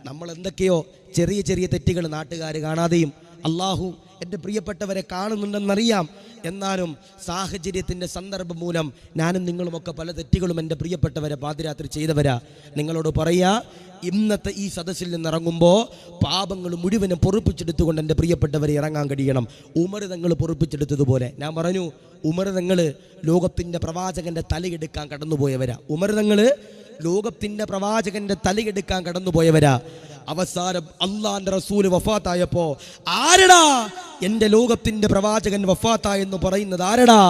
നമ്മൾ എന്തൊക്കെയോ ചെറിയ ചെറിയ തെറ്റുകൾ നാട്ടുകാർ കാണാതെയും അല്ലാഹു എൻ്റെ പ്രിയപ്പെട്ടവരെ കാണുന്നുണ്ടെന്നറിയാം. എന്നാലും സാഹചര്യത്തിൻ്റെ സന്ദർഭം മൂലം ഞാനും നിങ്ങളുമൊക്കെ പല തെറ്റുകളും എൻ്റെ പ്രിയപ്പെട്ടവരെ പാതിരാത്രി ചെയ്തവരാ. നിങ്ങളോട് പറയാ, ഇന്നത്തെ ഈ സദസ്സിൽ നിന്ന് ഇറങ്ങുമ്പോൾ പാപങ്ങൾ മുഴുവനും പൊറുപ്പിച്ചെടുത്തുകൊണ്ട് എൻ്റെ പ്രിയപ്പെട്ടവരെ ഇറങ്ങാൻ കഴിയണം. ഉമർ തങ്ങൾ പൊറുപ്പിച്ചെടുത്തതുപോലെ. ഞാൻ പറഞ്ഞു, ഉമർ തങ്ങൾ ലോകത്തിൻ്റെ പ്രവാചകന്റെ തലയെടുക്കാൻ കടന്നുപോയവരാ. ഉമർ തങ്ങൾ ലോകത്തിൻ്റെ പ്രവാചകന്റെ തലയെടുക്കാൻ കടന്നുപോയവരാ. അവസാനം അള്ളാന്റെ റസൂല് വഫാത്തായപ്പോ, ആരടാ എൻ്റെ ലോകത്തിൻ്റെ പ്രവാചകൻ വഫാത്തായെന്ന് പറയുന്നത്? ആരടാ?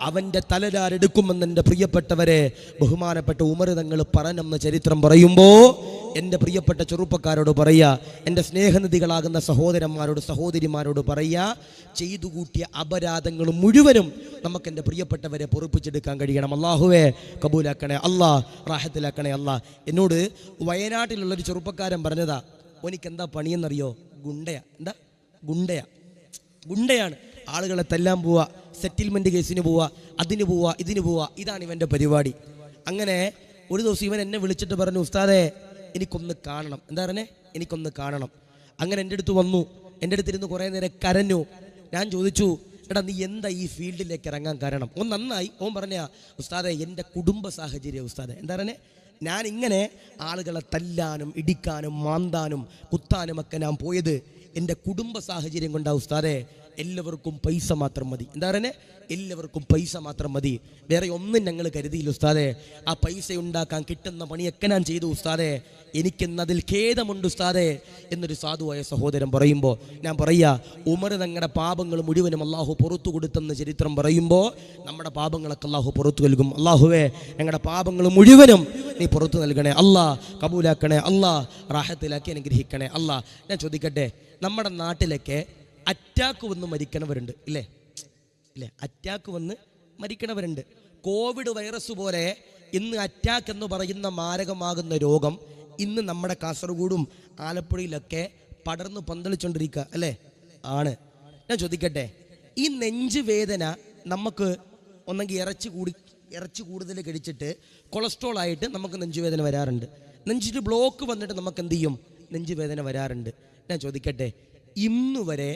അവൻ്റെ തലരാരെടുക്കുമെന്ന് എൻ്റെ പ്രിയപ്പെട്ടവരെ ബഹുമാനപ്പെട്ട ഉമർ തങ്ങൾ പറഞ്ഞെന്ന് ചരിത്രം പറയുമ്പോൾ എൻ്റെ പ്രിയപ്പെട്ട ചെറുപ്പക്കാരോട് പറയുക, എൻ്റെ സ്നേഹനിധികളാകുന്ന സഹോദരന്മാരോട് സഹോദരിമാരോട് പറയുക, ചെയ്തു കൂട്ടിയ അപരാധങ്ങൾ മുഴുവനും നമുക്ക് എൻ്റെ പ്രിയപ്പെട്ടവരെ പൊറുപ്പിച്ചെടുക്കാൻ കഴിയണം. അള്ളാഹുവേ കബൂലാക്കണേ അല്ലാ, റാഹത്തിലാക്കണേ അല്ലാ. എന്നോട് വയനാട്ടിലുള്ളൊരു ചെറുപ്പക്കാരൻ പറഞ്ഞതാ, ഓനിക്കെന്താ പണിയെന്നറിയോ? ഗുണ്ടയാ. എന്താ? ഗുണ്ടയാണ്. ആളുകളെ തല്ലാൻ പോവുക, സെറ്റിൽമെൻറ്റ് കേസിന് പോവുക, അതിന് പോവുക, ഇതിന് പോവുക, ഇതാണ് ഇവൻ്റെ പരിപാടി. അങ്ങനെ ഒരു ദിവസം ഇവൻ എന്നെ വിളിച്ചിട്ട് പറഞ്ഞു, ഉസ്താദേ എനിക്കൊന്ന് കാണണം. എന്താ പറഞ്ഞേ? എനിക്കൊന്ന് കാണണം. അങ്ങനെ എൻ്റെ അടുത്ത് വന്നു, എൻ്റെ അടുത്തിരുന്ന് കുറേ നേരം കരഞ്ഞു. ഞാൻ ചോദിച്ചു, എടാ നീ എന്താ ഈ ഫീൽഡിലേക്ക് ഇറങ്ങാൻ കാരണം? ഓൻ നന്നായി. ഓൻ പറഞ്ഞ, ഉസ്താദേ എൻ്റെ കുടുംബ സാഹചര്യം ഉസ്താദേ. എന്താ പറഞ്ഞേ? ഞാൻ ഇങ്ങനെ ആളുകളെ തല്ലാനും ഇടിക്കാനും മാന്താനും കുത്താനും ഒക്കെ ഞാൻ പോയത് എൻ്റെ കുടുംബ സാഹചര്യം കൊണ്ടാ ഉസ്താദേ. എല്ലാവർക്കും പൈസ മാത്രം മതി. എന്താ പറയുന്നത്? എല്ലാവർക്കും പൈസ മാത്രം മതി, വേറെ ഒന്നും ഞങ്ങൾ കരുതിയില്ല ഉസ്താദേ. ആ പൈസ ഉണ്ടാക്കാൻ കിട്ടുന്ന പണിയൊക്കെ ഞാൻ ചെയ്തു ഉസ്താദേ, എനിക്കെന്നതിൽ ഖേദമുണ്ട് ഉസ്താദേ എന്നൊരു സാധുവായ സഹോദരൻ പറയുമ്പോൾ ഞാൻ പറയുക, ഉമർ തങ്ങളുടെ പാപങ്ങൾ മുഴുവനും അള്ളാഹു പുറത്തു കൊടുത്തെന്ന് ചരിത്രം പറയുമ്പോൾ നമ്മുടെ പാപങ്ങളൊക്കെ അള്ളാഹു പുറത്തു നൽകും. അള്ളാഹുവേ ഞങ്ങളുടെ പാപങ്ങൾ മുഴുവനും നീ പുറത്തു നൽകണേ അല്ലാ, കബൂലാക്കണേ അല്ലാ, റാഹത്തിലാക്കി അനുഗ്രഹിക്കണേ അല്ലാ. ഞാൻ ചോദിക്കട്ടെ, നമ്മുടെ നാട്ടിലൊക്കെ അറ്റാക്ക് വന്ന് മരിക്കണവരുണ്ട് ഇല്ലേ? അറ്റാക്ക് വന്ന് മരിക്കണവരുണ്ട്. കോവിഡ് വൈറസ് പോലെ ഇന്ന് അറ്റാക്ക് എന്ന് പറയുന്ന മാരകമാകുന്ന രോഗം ഇന്ന് നമ്മുടെ കാസർഗോഡും ആലപ്പുഴയിലൊക്കെ പടർന്നു പന്തളിച്ചുകൊണ്ടിരിക്കുക അല്ലേ? ആണ്. ഞാൻ ചോദിക്കട്ടെ, ഈ നെഞ്ച് വേദന നമുക്ക് ഒന്നെങ്കിൽ ഇറച്ചി കൂടുതൽ കഴിച്ചിട്ട് കൊളസ്ട്രോൾ ആയിട്ട് നമുക്ക് നെഞ്ചുവേദന വരാറുണ്ട്. നെഞ്ചിൽ ബ്ലോക്ക് വന്നിട്ട് നമുക്ക് എന്ത് ചെയ്യും? നെഞ്ചുവേദന വരാറുണ്ട്. ഞാൻ ചോദിക്കട്ടെ, ഇന്ന് വരെ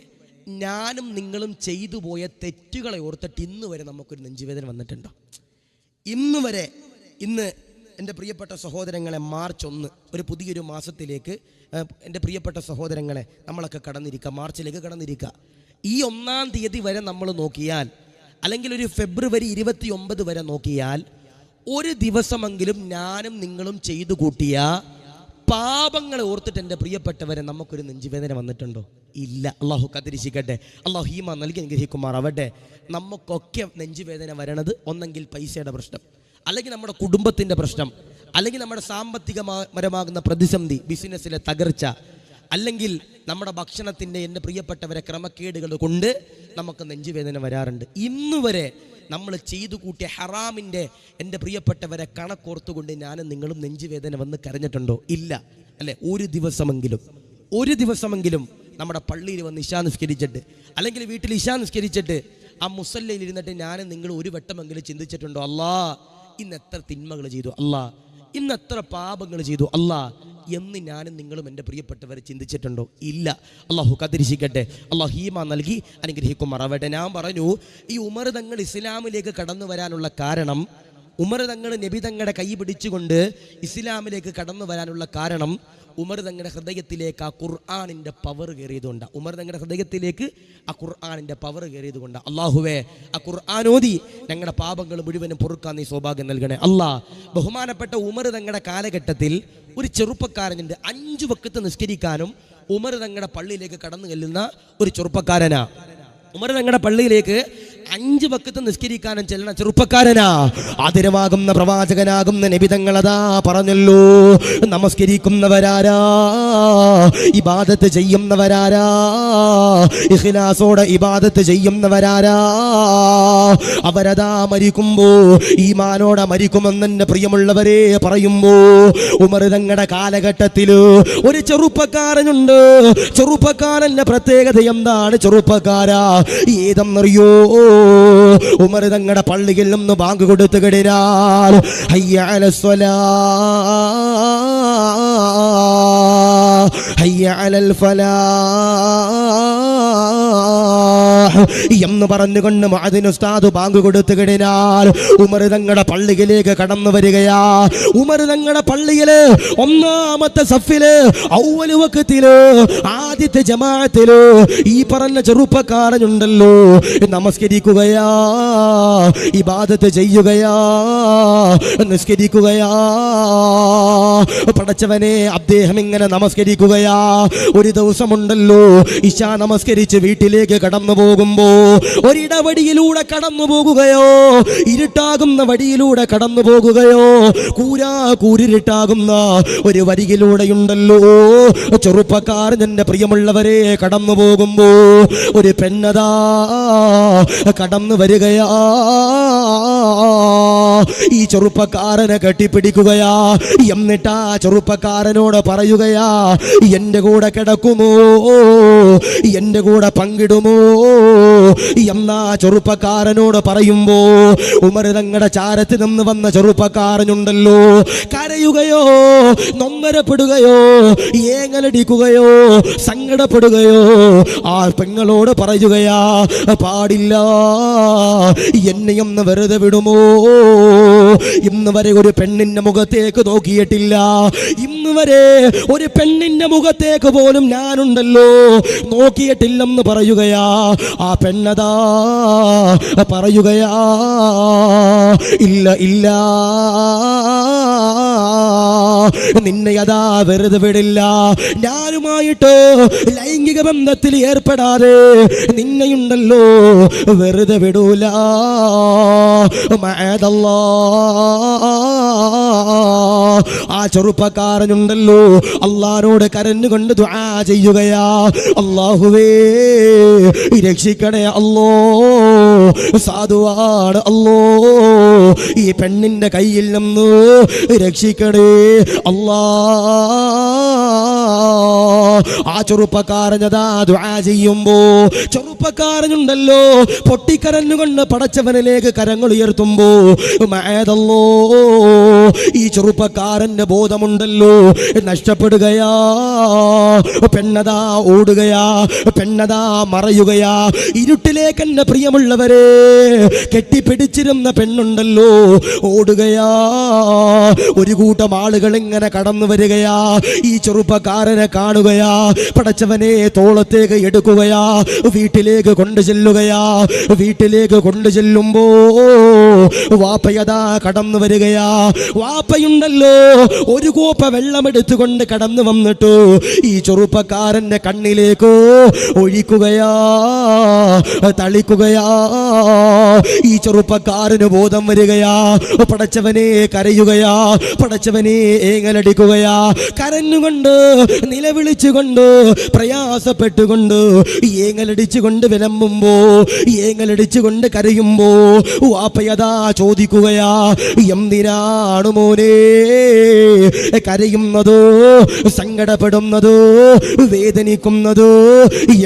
ഞാനും നിങ്ങളും ചെയ്തു പോയ തെറ്റുകളെ ഓർത്തിട്ട് ഇന്ന് വരെ നമുക്കൊരു നെഞ്ചുവേദന വന്നിട്ടുണ്ടോ? ഇന്ന് വരെ. ഇന്ന് എൻ്റെ പ്രിയപ്പെട്ട സഹോദരങ്ങളെ, മാർച്ച് 1 ഒരു പുതിയൊരു മാസത്തിലേക്ക് എൻ്റെ പ്രിയപ്പെട്ട സഹോദരങ്ങളെ നമ്മളൊക്കെ കടന്നിരിക്കുക, മാർച്ചിലേക്ക് കടന്നിരിക്കുക. ഈ 1-ാം തീയതി വരെ നമ്മൾ നോക്കിയാൽ, അല്ലെങ്കിൽ ഒരു ഫെബ്രുവരി 29 വരെ നോക്കിയാൽ, ഒരു ദിവസമെങ്കിലും ഞാനും നിങ്ങളും ചെയ്തു കൂട്ടിയ പാപങ്ങളെ ഓർത്തിട്ട് എൻ്റെ പ്രിയപ്പെട്ടവരെ നമുക്കൊരു നെഞ്ചുവേദന വന്നിട്ടുണ്ടോ? ഇല്ല. അള്ളാഹു കാത്തിരിക്കട്ടെ, അള്ളാഹു ഈമാൻ നൽകി അനുഗ്രഹിക്കുമാറാവട്ടെ. നമുക്കൊക്കെ നെഞ്ചുവേദന വരണത് ഒന്നെങ്കിൽ പൈസയുടെ പ്രശ്നം, അല്ലെങ്കിൽ നമ്മുടെ കുടുംബത്തിൻ്റെ പ്രശ്നം, അല്ലെങ്കിൽ നമ്മുടെ സാമ്പത്തികപരമാകുന്ന പ്രതിസന്ധി, ബിസിനസ്സിലെ തകർച്ച, അല്ലെങ്കിൽ നമ്മുടെ ഭക്ഷണത്തിൻ്റെ എൻ്റെ പ്രിയപ്പെട്ടവരെ ക്രമക്കേടുകൾ കൊണ്ട് നമുക്ക് നെഞ്ചുവേദന വരാറുണ്ട്. ഇന്ന് വരെ നമ്മൾ ചെയ്തു കൂട്ടിയ ഹറാമിൻ്റെ എൻ്റെ പ്രിയപ്പെട്ടവരെ കണക്കോർത്തുകൊണ്ട് ഞാനും നിങ്ങളും നെഞ്ചുവേദന വന്ന് കരഞ്ഞിട്ടുണ്ടോ? ഇല്ല അല്ലേ? ഒരു ദിവസമെങ്കിലും നമ്മുടെ പള്ളിയിൽ വന്ന് ഇശാ നിസ്കരിച്ചിട്ട്, അല്ലെങ്കിൽ വീട്ടിൽ ഇശാ നിസ്കരിച്ചിട്ട് ആ മുസല്ലയിൽ ഇരുന്നിട്ട് ഞാനും നിങ്ങൾ ഒരു വട്ടമെങ്കിലും ചിന്തിച്ചിട്ടുണ്ടോ? അല്ലാ ഇന്ന് എത്ര തിന്മകൾ ചെയ്തു, അല്ലാ ഇന്ന് എത്ര പാപങ്ങൾ ചെയ്തു, അല്ലാ എന്ന് ഞാനും നിങ്ങളും എൻ്റെ പ്രിയപ്പെട്ടവരെ ചിന്തിച്ചിട്ടുണ്ടോ? ഇല്ല. അള്ളാഹു കാത്തിരിക്കട്ടെ, അള്ളാഹു ഈമാൻ നൽകി അനുഗ്രഹിക്കുമാറാവട്ടെ. ഞാൻ പറഞ്ഞു, ഈ ഉമർ തങ്ങൾ ഇസ്ലാമിലേക്ക് കടന്നു വരാനുള്ള കാരണം, ഉമർ തങ്ങൾ നബി തങ്ങളുടെ കൈ പിടിച്ചുകൊണ്ട് ഇസ്ലാമിലേക്ക് കടന്നു വരാനുള്ള കാരണം, ഉമർ തങ്ങളുടെ ഹൃദയത്തിലേക്ക് ആ ഖുർആനിൻ്റെ പവർ കയറിയതുകൊണ്ട്. ഉമർ തങ്ങളുടെ ഹൃദയത്തിലേക്ക് ആ ഖുർആനിൻ്റെ പവർ കയറിയതുകൊണ്ട്. അള്ളാഹുവേ ആ ഖുർആൻ ഓതി ഞങ്ങളുടെ പാപങ്ങൾ മുഴുവനും പൊറുക്കാൻ നീ സൗഭാഗ്യം നൽകണേ അല്ലാ. ബഹുമാനപ്പെട്ട ഉമർ തങ്ങളുടെ കാലഘട്ടത്തിൽ ഒരു ചെറുപ്പക്കാരനുണ്ട്, 5 വക്ത് നിസ്കരിക്കാനും ഉമർ തങ്ങളുടെ പള്ളിയിലേക്ക് കടന്നു ചെല്ലുന്ന ഒരു ചെറുപ്പക്കാരനാ. ഉമർ തങ്ങളുടെ പള്ളിയിലേക്ക് 5 വക്ത് നിസ്കരിക്കാനും ചെല്ലുന്ന ചെറുപ്പക്കാരനാ. ആദരവാകുന്ന പ്രവാചകനാകുന്ന നബി തങ്ങളതാ പറഞ്ഞല്ലോ, നമസ്കരിക്കുന്നവരാരാ, ഇബാദത്ത് ചെയ്യുന്നവരാരാ, ഇഖ്ലാസോടെ ഇബാദത്ത് ചെയ്യുന്നവരാരാ, അവരതാ മരിക്കുമ്പോ ഈമാനോടെ മരിക്കുമെന്നെ പ്രിയമുള്ളവരെ പറയുമ്പോ, ഉമർ തങ്ങളുടെ കാലഘട്ടത്തില് ഒരു ചെറുപ്പക്കാരനുണ്ട്. ചെറുപ്പക്കാരന്റെ പ്രത്യേകത എന്താണ്? ചെറുപ്പക്കാരാ ഏതെന്നറിയോ? ഉമർ തങ്ങളുടെ പള്ളിയിൽ നിന്ന് ബാങ്ക് കൊടുത്തു കഴിഞ്ഞാൽ ഹയ്യ അലസ്സലാ ഹയ്യ അലൽ ഫലാ എന്ന് പറഞ്ഞുകൊണ്ട് മുഅദ്ദിൻ ഉസ്താദ് ബാങ്ക് കൊടുത്തു കഴിഞ്ഞാൽ ഉമർ തങ്ങളുടെ പള്ളിയിലേക്ക് കടന്നു വരികയാ. ഉമർ തങ്ങളുടെ പള്ളിയില് ഒന്നാമത്തെ സഫില് ഔവൽ വഖത്തില് ആദ്യത്തെ ജമാഅത്തില് ഈ പറഞ്ഞ ചെറുപ്പക്കാരനുണ്ടല്ലോ നമസ്കരിക്കുകയാ, ഇബാദത്ത് ചെയ്യുകയാ, നിസ്കരിക്കുകയാ. പടച്ചവനെ, അദ്ദേഹം ഇങ്ങനെ നമസ്കരിക്കുകയാ. ഒരു ദിവസമുണ്ടല്ലോ ഇശാ നമസ്കരിച്ച് വീട്ടിലേക്ക് കടന്നു പോകുമ്പോ ഒരിടവടിയിലൂടെ കടന്നു പോകുകയോ, ഇരുട്ടാകുന്ന വഴിയിലൂടെ കടന്നു പോകുകയോ, കൂരിരുട്ടാകുന്ന ഒരു വരിയിലൂടെയുണ്ടല്ലോ ചെറുപ്പക്കാരൻ എൻ്റെ പ്രിയമുള്ളവരെ കടന്നു പോകുമ്പോ ഒരു പെണ്ണതാ കടന്നു വരികയാ. ഈ ചെറുപ്പക്കാരനെ കെട്ടിപ്പിടിക്കുകയാ. എന്നിട്ടാ ചെറുപ്പക്കാരനോട് പറയുകയാ, എന്റെ കൂടെ കിടക്കുമോ, എന്റെ കൂടെ പങ്കിടുമോ എന്നാ ചെറുപ്പക്കാരനോട് പറയുമ്പോ ഉമർ തങ്ങളുടെ ചാരത്ത് നിന്ന് വന്ന ചെറുപ്പക്കാരനുണ്ടല്ലോ കരയുകയോ, നൊമ്പരപ്പെടുകയോ, ഏങ്ങലടിക്കുകയോ, സങ്കടപ്പെടുകയോ ആ പെങ്ങളോട് പറയുകയാ, പാടില്ല, എന്നെയൊന്ന് വെറുതെ വിടുമോ? ഇന്ന് വരെ ഒരു പെണ്ണിന്റെ മുഖത്തേക്ക് നോക്കിയിട്ടില്ല, ഇന്ന് വരെ ഒരു പെണ്ണിന്റെ മുഖത്തേക്ക് പോലും ഞാനുണ്ടല്ലോ നോക്കിയിട്ടില്ലെന്ന് പറയുകയാ. ആ പെണ്ണതാ പറയുകയാ, ഇല്ല ഇല്ല, നിന്നെ അതാ വെറുതെ വിടില്ല, ഞാനുമായിട്ട് ലൈംഗിക ബന്ധത്തിൽ ഏർപ്പെടാതെ നിന്നെയുണ്ടല്ലോ വെറുതെ വിടൂല. മഅദല്ലാ. ആ ചെറുപ്പക്കാരനുണ്ടല്ലോ അള്ളാഹുവോട് കരഞ്ഞുകൊണ്ട് ദുആ ചെയ്യുകയാ, അല്ലാഹുവേ രക്ഷിക്കണേ അല്ലോ, സാധുവാണ് അല്ലോ, ഈ പെണ്ണിന്റെ കയ്യിൽ നിന്ന് രക്ഷിക്കണേ അല്ലാ. ആ ചെറുപ്പക്കാരനതാ ദുആ ചെയ്യുമ്പോ ചെറുപ്പക്കാരനുണ്ടല്ലോ പൊട്ടിക്കരഞ്ഞുകൊണ്ട് പടച്ചവനിലേക്ക് കരങ്ങൾ ഉയർത്തുമ്പോ മഅദല്ലോ, ഈ ചെറുപ്പക്കാരന്റെ ബോധമുണ്ടല്ലോ നഷ്ടപ്പെടുകയാ. പെണ്ണതാ ഓടുകയാ, പെണ്ണതാ മറയുകയാ. ഇരുട്ടിലേക്ക് എന്റെ പ്രിയമുള്ളവരെ കെട്ടിപ്പിടിച്ചിരുന്ന പെണ്ണുണ്ടല്ലോ ഓടുകയാ. ഒരു കൂട്ടം ആളുകൾ ഇങ്ങനെ കടന്നു വരികയാ. ഈ ചെറുപ്പക്കാരനെ കാണുകയാ, പടച്ചവനെ തോളത്തേക്ക് എടുക്കുകയാ, വീട്ടിലേക്ക് കൊണ്ടു ചെല്ലുകയാ. വീട്ടിലേക്ക് കൊണ്ടു ചെല്ലുമ്പോ വാപ്പയതാ കടന്നു വരികയാ. വാപ്പയുണ്ടല്ലോ ഒരു കോപ്പ വെള്ളമെടുത്തുകൊണ്ട് കടന്നു വന്നിട്ട് ഈ ചെറുപ്പക്കാരന്റെ കണ്ണിലേക്ക് ഒഴിക്കുകയാ, തളിക്കുകയാ. ഈ ചെറുപ്പക്കാരന് ബോധം വരികയാ. പടച്ചവനെ കരയുകയാ, പടച്ചവനെ ഏങ്ങലടിക്കുകയാ. കരഞ്ഞുകൊണ്ട് നിലവിളിച്ചുകൊണ്ട് പ്രയാസപ്പെട്ടുകൊണ്ട് ഏങ്ങലടിച്ചുകൊണ്ട് വിലമ്പുമ്പോ, ഏങ്ങലടിച്ചുകൊണ്ട് കരയുമ്പോ വാപ്പയതാ ചോദിക്കുകയാ, എന്തിനാണ് മോനെ കരയുന്നതോ, സങ്കടപ്പെടുന്നതോ, വേദനിക്കുന്നതോ,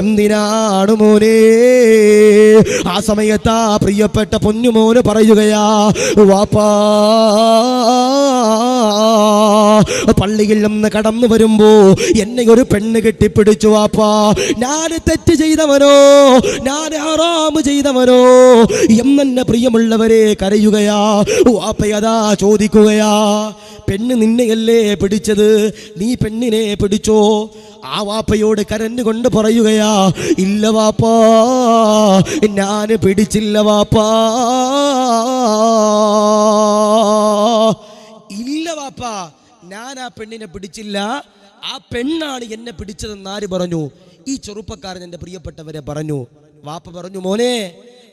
എന്തിനാണ് മോനെ? ആ സമയത്താ പ്രിയപ്പെട്ട പൊന്നുമോന് പറയുകയാ, വാപ്പാ പള്ളിയിൽ നിന്ന് കടന്നു വരുമ്പോ എന്നെ ഒരു പെണ്ണ് കെട്ടിപ്പിടിച്ചു വാപ്പാ, ഞാൻ തെറ്റ് ചെയ്തവനോ, ഞാൻ ഹറാമ് ചെയ്തവനോ എന്നെ പ്രിയമുള്ളവരെ കരയുകയാ. വാപ്പയതാ ചോദിക്കുകയാ, പെണ്ണ് നിന്നെയല്ലേ പിടിച്ചത്, നീ പെണ്ണിനെ പിടിച്ചോ? ആ വാപ്പയോട് കരഞ്ഞുകൊണ്ട് പറയുകയാ, ഇല്ല വാപ്പാ, ഞാൻ പിടിച്ചില്ല വാപ്പാ, ഇല്ല വാപ്പാ, ഞാൻ ആ പെണ്ണിനെ പിടിച്ചില്ല, ആ പെണ്ണാണ് എന്നെ പിടിച്ചതെന്ന് ആര് പറഞ്ഞു? ഈ ചെറുപ്പക്കാരൻ എൻ്റെ പ്രിയപ്പെട്ടവരെ പറഞ്ഞു. വാപ്പ പറഞ്ഞു, മോനെ,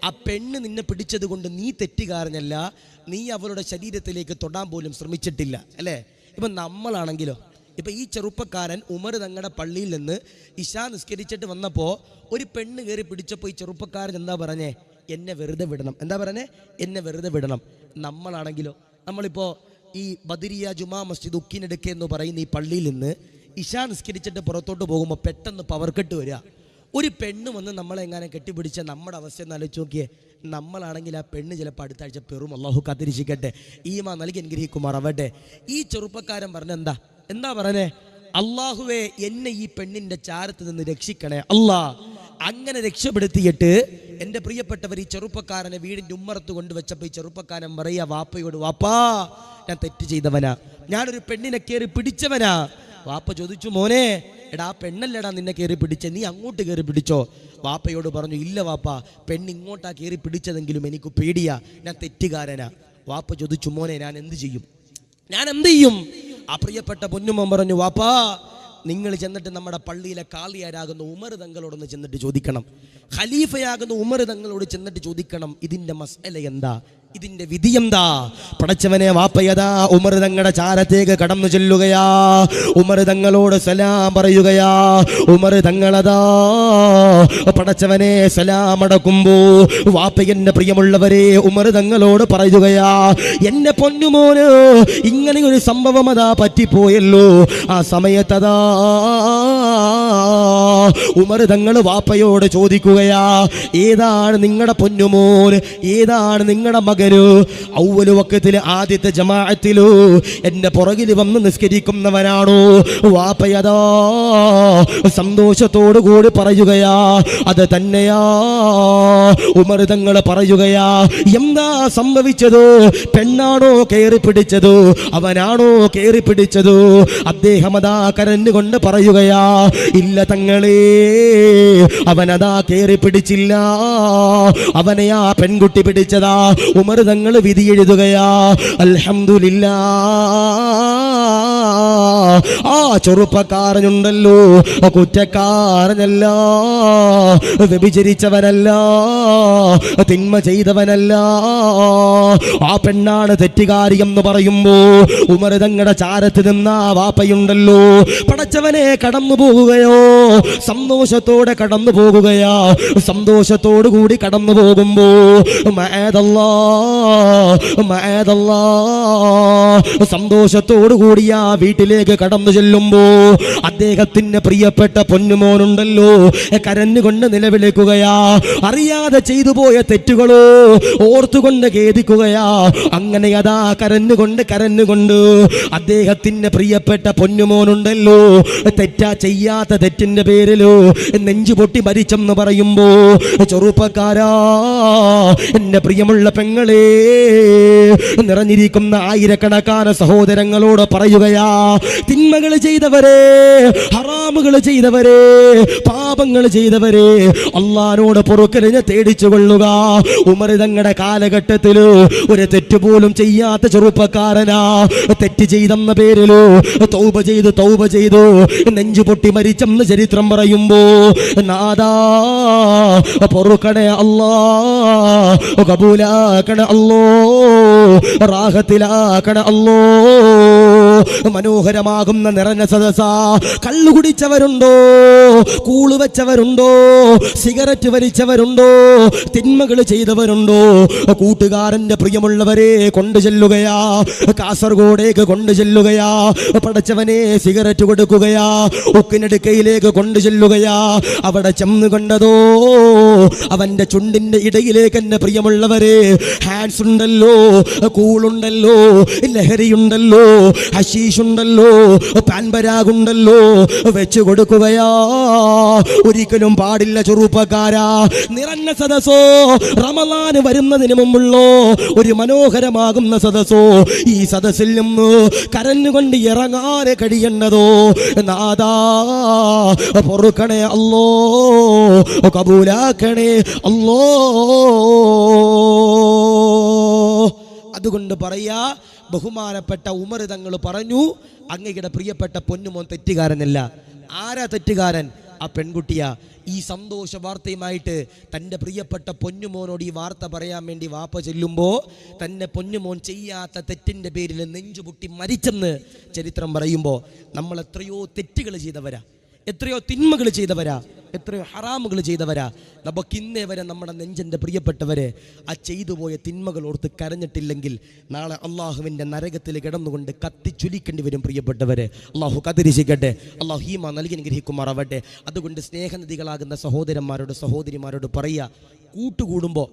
ആ പെണ്ണ് നിന്നെ പിടിച്ചത് കൊണ്ട് നീ തെറ്റുകാരനല്ല, നീ അവളുടെ ശരീരത്തിലേക്ക് തൊടാൻ പോലും ശ്രമിച്ചിട്ടില്ല അല്ലേ? ഇപ്പം നമ്മളാണെങ്കിലോ, ഇപ്പം ഈ ചെറുപ്പക്കാരൻ ഉമർ തങ്ങളുടെ പള്ളിയിൽ നിന്ന് ഇശാ നിസ്കരിച്ചിട്ട് വന്നപ്പോൾ ഒരു പെണ്ണ് കയറി പിടിച്ചപ്പോൾ ഈ ചെറുപ്പക്കാരൻ എന്താ പറഞ്ഞേ? എന്നെ വെറുതെ വിടണം. എന്താ പറഞ്ഞേ? എന്നെ വെറുതെ വിടണം. നമ്മളാണെങ്കിലോ, നമ്മളിപ്പോൾ ഈ ബദരിയ ജുമാ മസ്ജിദ് ഉക്കിനെടുക്ക എന്ന് പറയുന്ന ഈ പള്ളിയിൽ നിന്ന് ഇശാ നിസ്കരിച്ചിട്ട് പുറത്തോട്ട് പോകുമ്പോൾ പെട്ടെന്ന് പവർ കട്ട് വരിക. ഒരു പെണ്ണ് വന്ന് നമ്മളെങ്ങനെ കെട്ടിപ്പിടിച്ച നമ്മുടെ അവസ്ഥ ഒന്ന് ആലോചിച്ച് നോക്കിയേ. നമ്മളാണെങ്കിൽ ആ പെണ്ണ് ചിലപ്പോൾ അടുത്ത ആഴ്ച പെറും. അള്ളാഹു കാത്തിരിക്കട്ടെ, ഈമാൻ നൽകി അനുഗ്രഹിക്കുമാറാവട്ടെ. ഈ ചെറുപ്പക്കാരൻ പറഞ്ഞ എന്താ പറഞ്ഞേ? അള്ളാഹുവേ, എന്നെ ഈ പെണ്ണിന്റെ ചാരത്ത് നിന്ന് രക്ഷിക്കണേ അല്ലാ. അങ്ങനെ രക്ഷപ്പെടുത്തിയിട്ട് എൻ്റെ പ്രിയപ്പെട്ടവർ ഈ ചെറുപ്പക്കാരനെ വീടിൻ്റെ ഉമ്മറത്ത് കൊണ്ടുവച്ചപ്പോൾ ഈ ചെറുപ്പക്കാരൻ പറയാ വാപ്പയോട്, വാപ്പാ ഞാൻ തെറ്റ് ചെയ്തവനാ, ഞാനൊരു പെണ്ണിനെ കയറി പിടിച്ചവനാ. വാപ്പ ചോദിച്ചു, മോനെ എടാ ആ പെണ്ണല്ലടാ നിന്നെ കയറി പിടിച്ചേ, നീ അങ്ങോട്ട് കയറി പിടിച്ചോ. വാപ്പയോട് പറഞ്ഞു, ഇല്ല വാപ്പ, പെണ്ണ് ഇങ്ങോട്ടാ കയറി പിടിച്ചതെങ്കിലും എനിക്ക് പേടിയാ, ഞാൻ തെറ്റുകാരനാ. വാപ്പ ചോദിച്ചു, മോനെ ഞാൻ എന്ത് ചെയ്യും, ഞാൻ എന്ത് ചെയ്യും? ആ പ്രിയപ്പെട്ട പൊന്നുമോൻ പറഞ്ഞു, വാപ്പാ നിങ്ങൾ ചെന്നിട്ട് നമ്മുടെ പള്ളിയിലെ കാളിയാരാകുന്ന ഉമർ തങ്ങളോടൊന്ന് ചെന്നിട്ട് ചോദിക്കണം, ഖലീഫയാകുന്ന ഉമർ തങ്ങളോട് ചെന്നിട്ട് ചോദിക്കണം, ഇതിൻ്റെ മസ്അല എന്താ, ഇതിന്റെ വിധി എന്താ? പടച്ചവനെ, വാപ്പയതാ ഉമർ തങ്ങളുടെ ചാരത്തേക്ക് കടന്നു ചെല്ലുകയാ, ഉമർ തങ്ങളോട് സലാം പറയുകയാ. ഉമർ തങ്ങളതാ പടച്ചവനെ സലാം അടക്കുമ്പോ വാപ്പയന്റെ പ്രിയമുള്ളവരെ ഉമർ തങ്ങളോട് പറയുകയാ, എന്നെ പൊന്നുമോന് ഇങ്ങനെ ഒരു സംഭവം അതാ പറ്റിപ്പോയല്ലോ. ആ സമയത്തതാ ഉമർ തങ്ങൾ വാപ്പയോട് ചോദിക്കുകയാ, ഏതാണ് നിങ്ങളുടെ പൊന്നുമോൻ, ഏതാണ് നിങ്ങളുടെ മകന്? ഔവലു വഖത്തില് ആദ്യത്തെ ജമാഅത്തിലോ എന്റെ പുറകിൽ വന്ന് നിസ്കരിക്കുന്നവനാണോ? വാപ്പയതാ സന്തോഷത്തോടു കൂടി പറയുകയാ, അത് തന്നെയാ. ഉമർ തങ്ങൾ പറയുകയാ, എന്താ സംഭവിച്ചത്? പെണ്ണാണോ കയറി പിടിച്ചത്, അവനാണോ കയറി പിടിച്ചത്? അദ്ദേഹം അതാ കരഞ്ഞുകൊണ്ട് പറയുകയാ, ഇല്ല തങ്ങളെ, അവനതാ കയറി പിടിച്ചില്ല, അവനെ ആ പെൺകുട്ടി പിടിച്ചതാ. ഉമർ തങ്ങൾ വിധി എഴുതുകയാ, അൽഹംദുലില്ലാ, ആ ചെറുപ്പക്കാരനുണ്ടല്ലോ കുറ്റക്കാരനല്ല, വ്യഭിചരിച്ചവനല്ല, തിന്മ ചെയ്തവനല്ല, ആ പെണ്ണാണ് തെറ്റുകാരി എന്ന് പറയുമ്പോ ഉമർ തങ്ങളുടെ ചാരത്ത് നിന്ന വാപ്പയുണ്ടല്ലോ, പടച്ചവനെ കടന്നു പോകുകയോ, സന്തോഷത്തോടെ കടന്നു പോകുകയാ. സന്തോഷത്തോടു കൂടി കടന്നു പോകുമ്പോ മഅദല്ലാ, മഅദല്ലാ, സന്തോഷത്തോടു കൂടി ആ വീട്ടിലേക്ക് കടന്നു ചെല്ലുമ്പോ അദ്ദേഹത്തിന്റെ പ്രിയപ്പെട്ട പൊന്നുമോനുണ്ടല്ലോ കരഞ്ഞുകൊണ്ട് നിലവിളിക്കുകയാ. അറിയാതെ ചെയ്തു പോയ തെറ്റുകളോ ഓർത്തുകൊണ്ട് ഖേദിക്കുകയാ. അങ്ങനെ അതാ കരഞ്ഞുകൊണ്ട് അദ്ദേഹത്തിന്റെ പ്രിയപ്പെട്ട പൊന്നുമോനുണ്ടല്ലോ ചെയ്യാത്ത തെറ്റിന്റെ പേരിലോ നെഞ്ചു പൊട്ടി മരിച്ചെന്ന് പറയുമ്പോ, ചെറുപ്പക്കാരാ, എന്റെ പ്രിയമുള്ള പെങ്ങളെ, നിറഞ്ഞിരിക്കുന്ന ആയിരക്കണക്കാന സഹോദരങ്ങളോട് പറയുകയാ, തിന്മകൾ ചെയ്തവരെ, ഹറാമുകൾ ചെയ്തവരെ, പാപങ്ങൾ ചെയ്തവരെ, അള്ളാനോട് പൊറുക്കലിനെ തേടിച്ചു കൊള്ളുക. ഉമർ തങ്ങളുടെ കാലഘട്ടത്തില് ഒരു തെറ്റുപോലും ചെയ്യാത്ത ചെറുപ്പക്കാരനാ, തെറ്റ് ചെയ്തെന്ന പേരിലോ തൗബ ചെയ്തു നെഞ്ചു പൊട്ടി മരിച്ചെന്ന് ചരിത്രം പറയുമ്പോ, നാദാ പൊറുക്കണേ അല്ലാ, കബൂലാക്കണേ അല്ലോ, റാഹത്തിലാക്കണേ അല്ലോ. മനോഹരമാകുന്ന നിറഞ്ഞ സദസാ. കള്ളു കുടിച്ചവരുണ്ടോ, കൂളു വെച്ചവരുണ്ടോ, സിഗരറ്റ് വലിച്ചവരുണ്ടോ, തിന്മകൾ ചെയ്തവരുണ്ടോ? കൂട്ടുകാരന്റെ പ്രിയമുള്ളവരെ കൊണ്ടു ചെല്ലുകയാ, കാസർഗോഡേക്ക് കൊണ്ടു ചെല്ലുകയാ. പടച്ചവനെ സിഗരറ്റ് കൊടുക്കുകയാ, ഉക്കിനടുക്കയിലേക്ക് കൊണ്ടു ചെല്ലുകയാ. അവിടെ ചെന്ന് കണ്ടതോ അവന്റെ ചുണ്ടിന്റെ ഇടയിലേക്ക് എന്റെ പ്രിയമുള്ളവരെ ഹാൻഡ്സ് ഉണ്ടല്ലോ, കൂളുണ്ടല്ലോ, ലഹരിയുണ്ടല്ലോ, ഹശീഷുണ്ടല്ലോ, പാൻപരാഗുണ്ടല്ലോ, വെച്ചു കൊടുക്കുകയാ. ഒരിക്കലും പാടില്ല ചെറുപ്പക്കാരാ. നിറഞ്ഞ സദസ്സോ, റമളാൻ വരുന്നതിന് മുമ്പുള്ളോ ഒരു മനോഹരമാകുന്ന സദസ്സോ, ഈ സദസ്സിൽ നിന്ന് കരഞ്ഞുകൊണ്ട് ഇറങ്ങാൻ കഴിയേണ്ടതോ, നാദാ പൊറുക്കണേ അല്ലോ, കബൂലാക്കണേ അല്ലോ. അതുകൊണ്ട് പറയാ, ബഹുമാനപ്പെട്ട ഉമർ തങ്ങൾ പറഞ്ഞു, അങ്ങയുടെ പ്രിയപ്പെട്ട പൊന്നുമോൻ തെറ്റുകാരനല്ല. ആരാ തെറ്റുകാരൻ? ആ പെൺകുട്ടിയാ. ഈ സന്തോഷ വാർത്തയുമായിട്ട് തൻ്റെ പ്രിയപ്പെട്ട പൊന്നുമോനോട് ഈ വാർത്ത പറയാൻ വേണ്ടി വാപ്പ ചെല്ലുമ്പോൾ തന്നെ പൊന്നുമോൻ ചെയ്യാത്ത തെറ്റിൻ്റെ പേരിൽ നെഞ്ചുപൊട്ടി മരിച്ചെന്ന് ചരിത്രം പറയുമ്പോൾ, നമ്മൾ എത്രയോ തെറ്റുകൾ ചെയ്തവരാ, എത്രയോ തിന്മകൾ ചെയ്തവരാ, എത്രയോ ഹറാമുകൾ ചെയ്തവരാ. നമുക്ക് ഇന്നേ വരെ നമ്മുടെ നെഞ്ചൻ്റെ പ്രിയപ്പെട്ടവരെ ആ ചെയ്തു പോയ തിന്മകൾ ഓർത്ത് കരഞ്ഞിട്ടില്ലെങ്കിൽ നാളെ അള്ളാഹുവിൻ്റെ നരകത്തിൽ കിടന്നുകൊണ്ട് കത്തിച്ചൊലിക്കേണ്ടി വരും പ്രിയപ്പെട്ടവരെ. അള്ളാഹു കതിരിച്ചിക്കട്ടെ, അള്ളാഹു ഹീമ നൽകി അനുഗ്രഹിക്കുമാറാവട്ടെ. അതുകൊണ്ട് സ്നേഹനിധികളാകുന്ന സഹോദരന്മാരോട് സഹോദരിമാരോട് പറയുക, കൂട്ടുകൂടുമ്പോൾ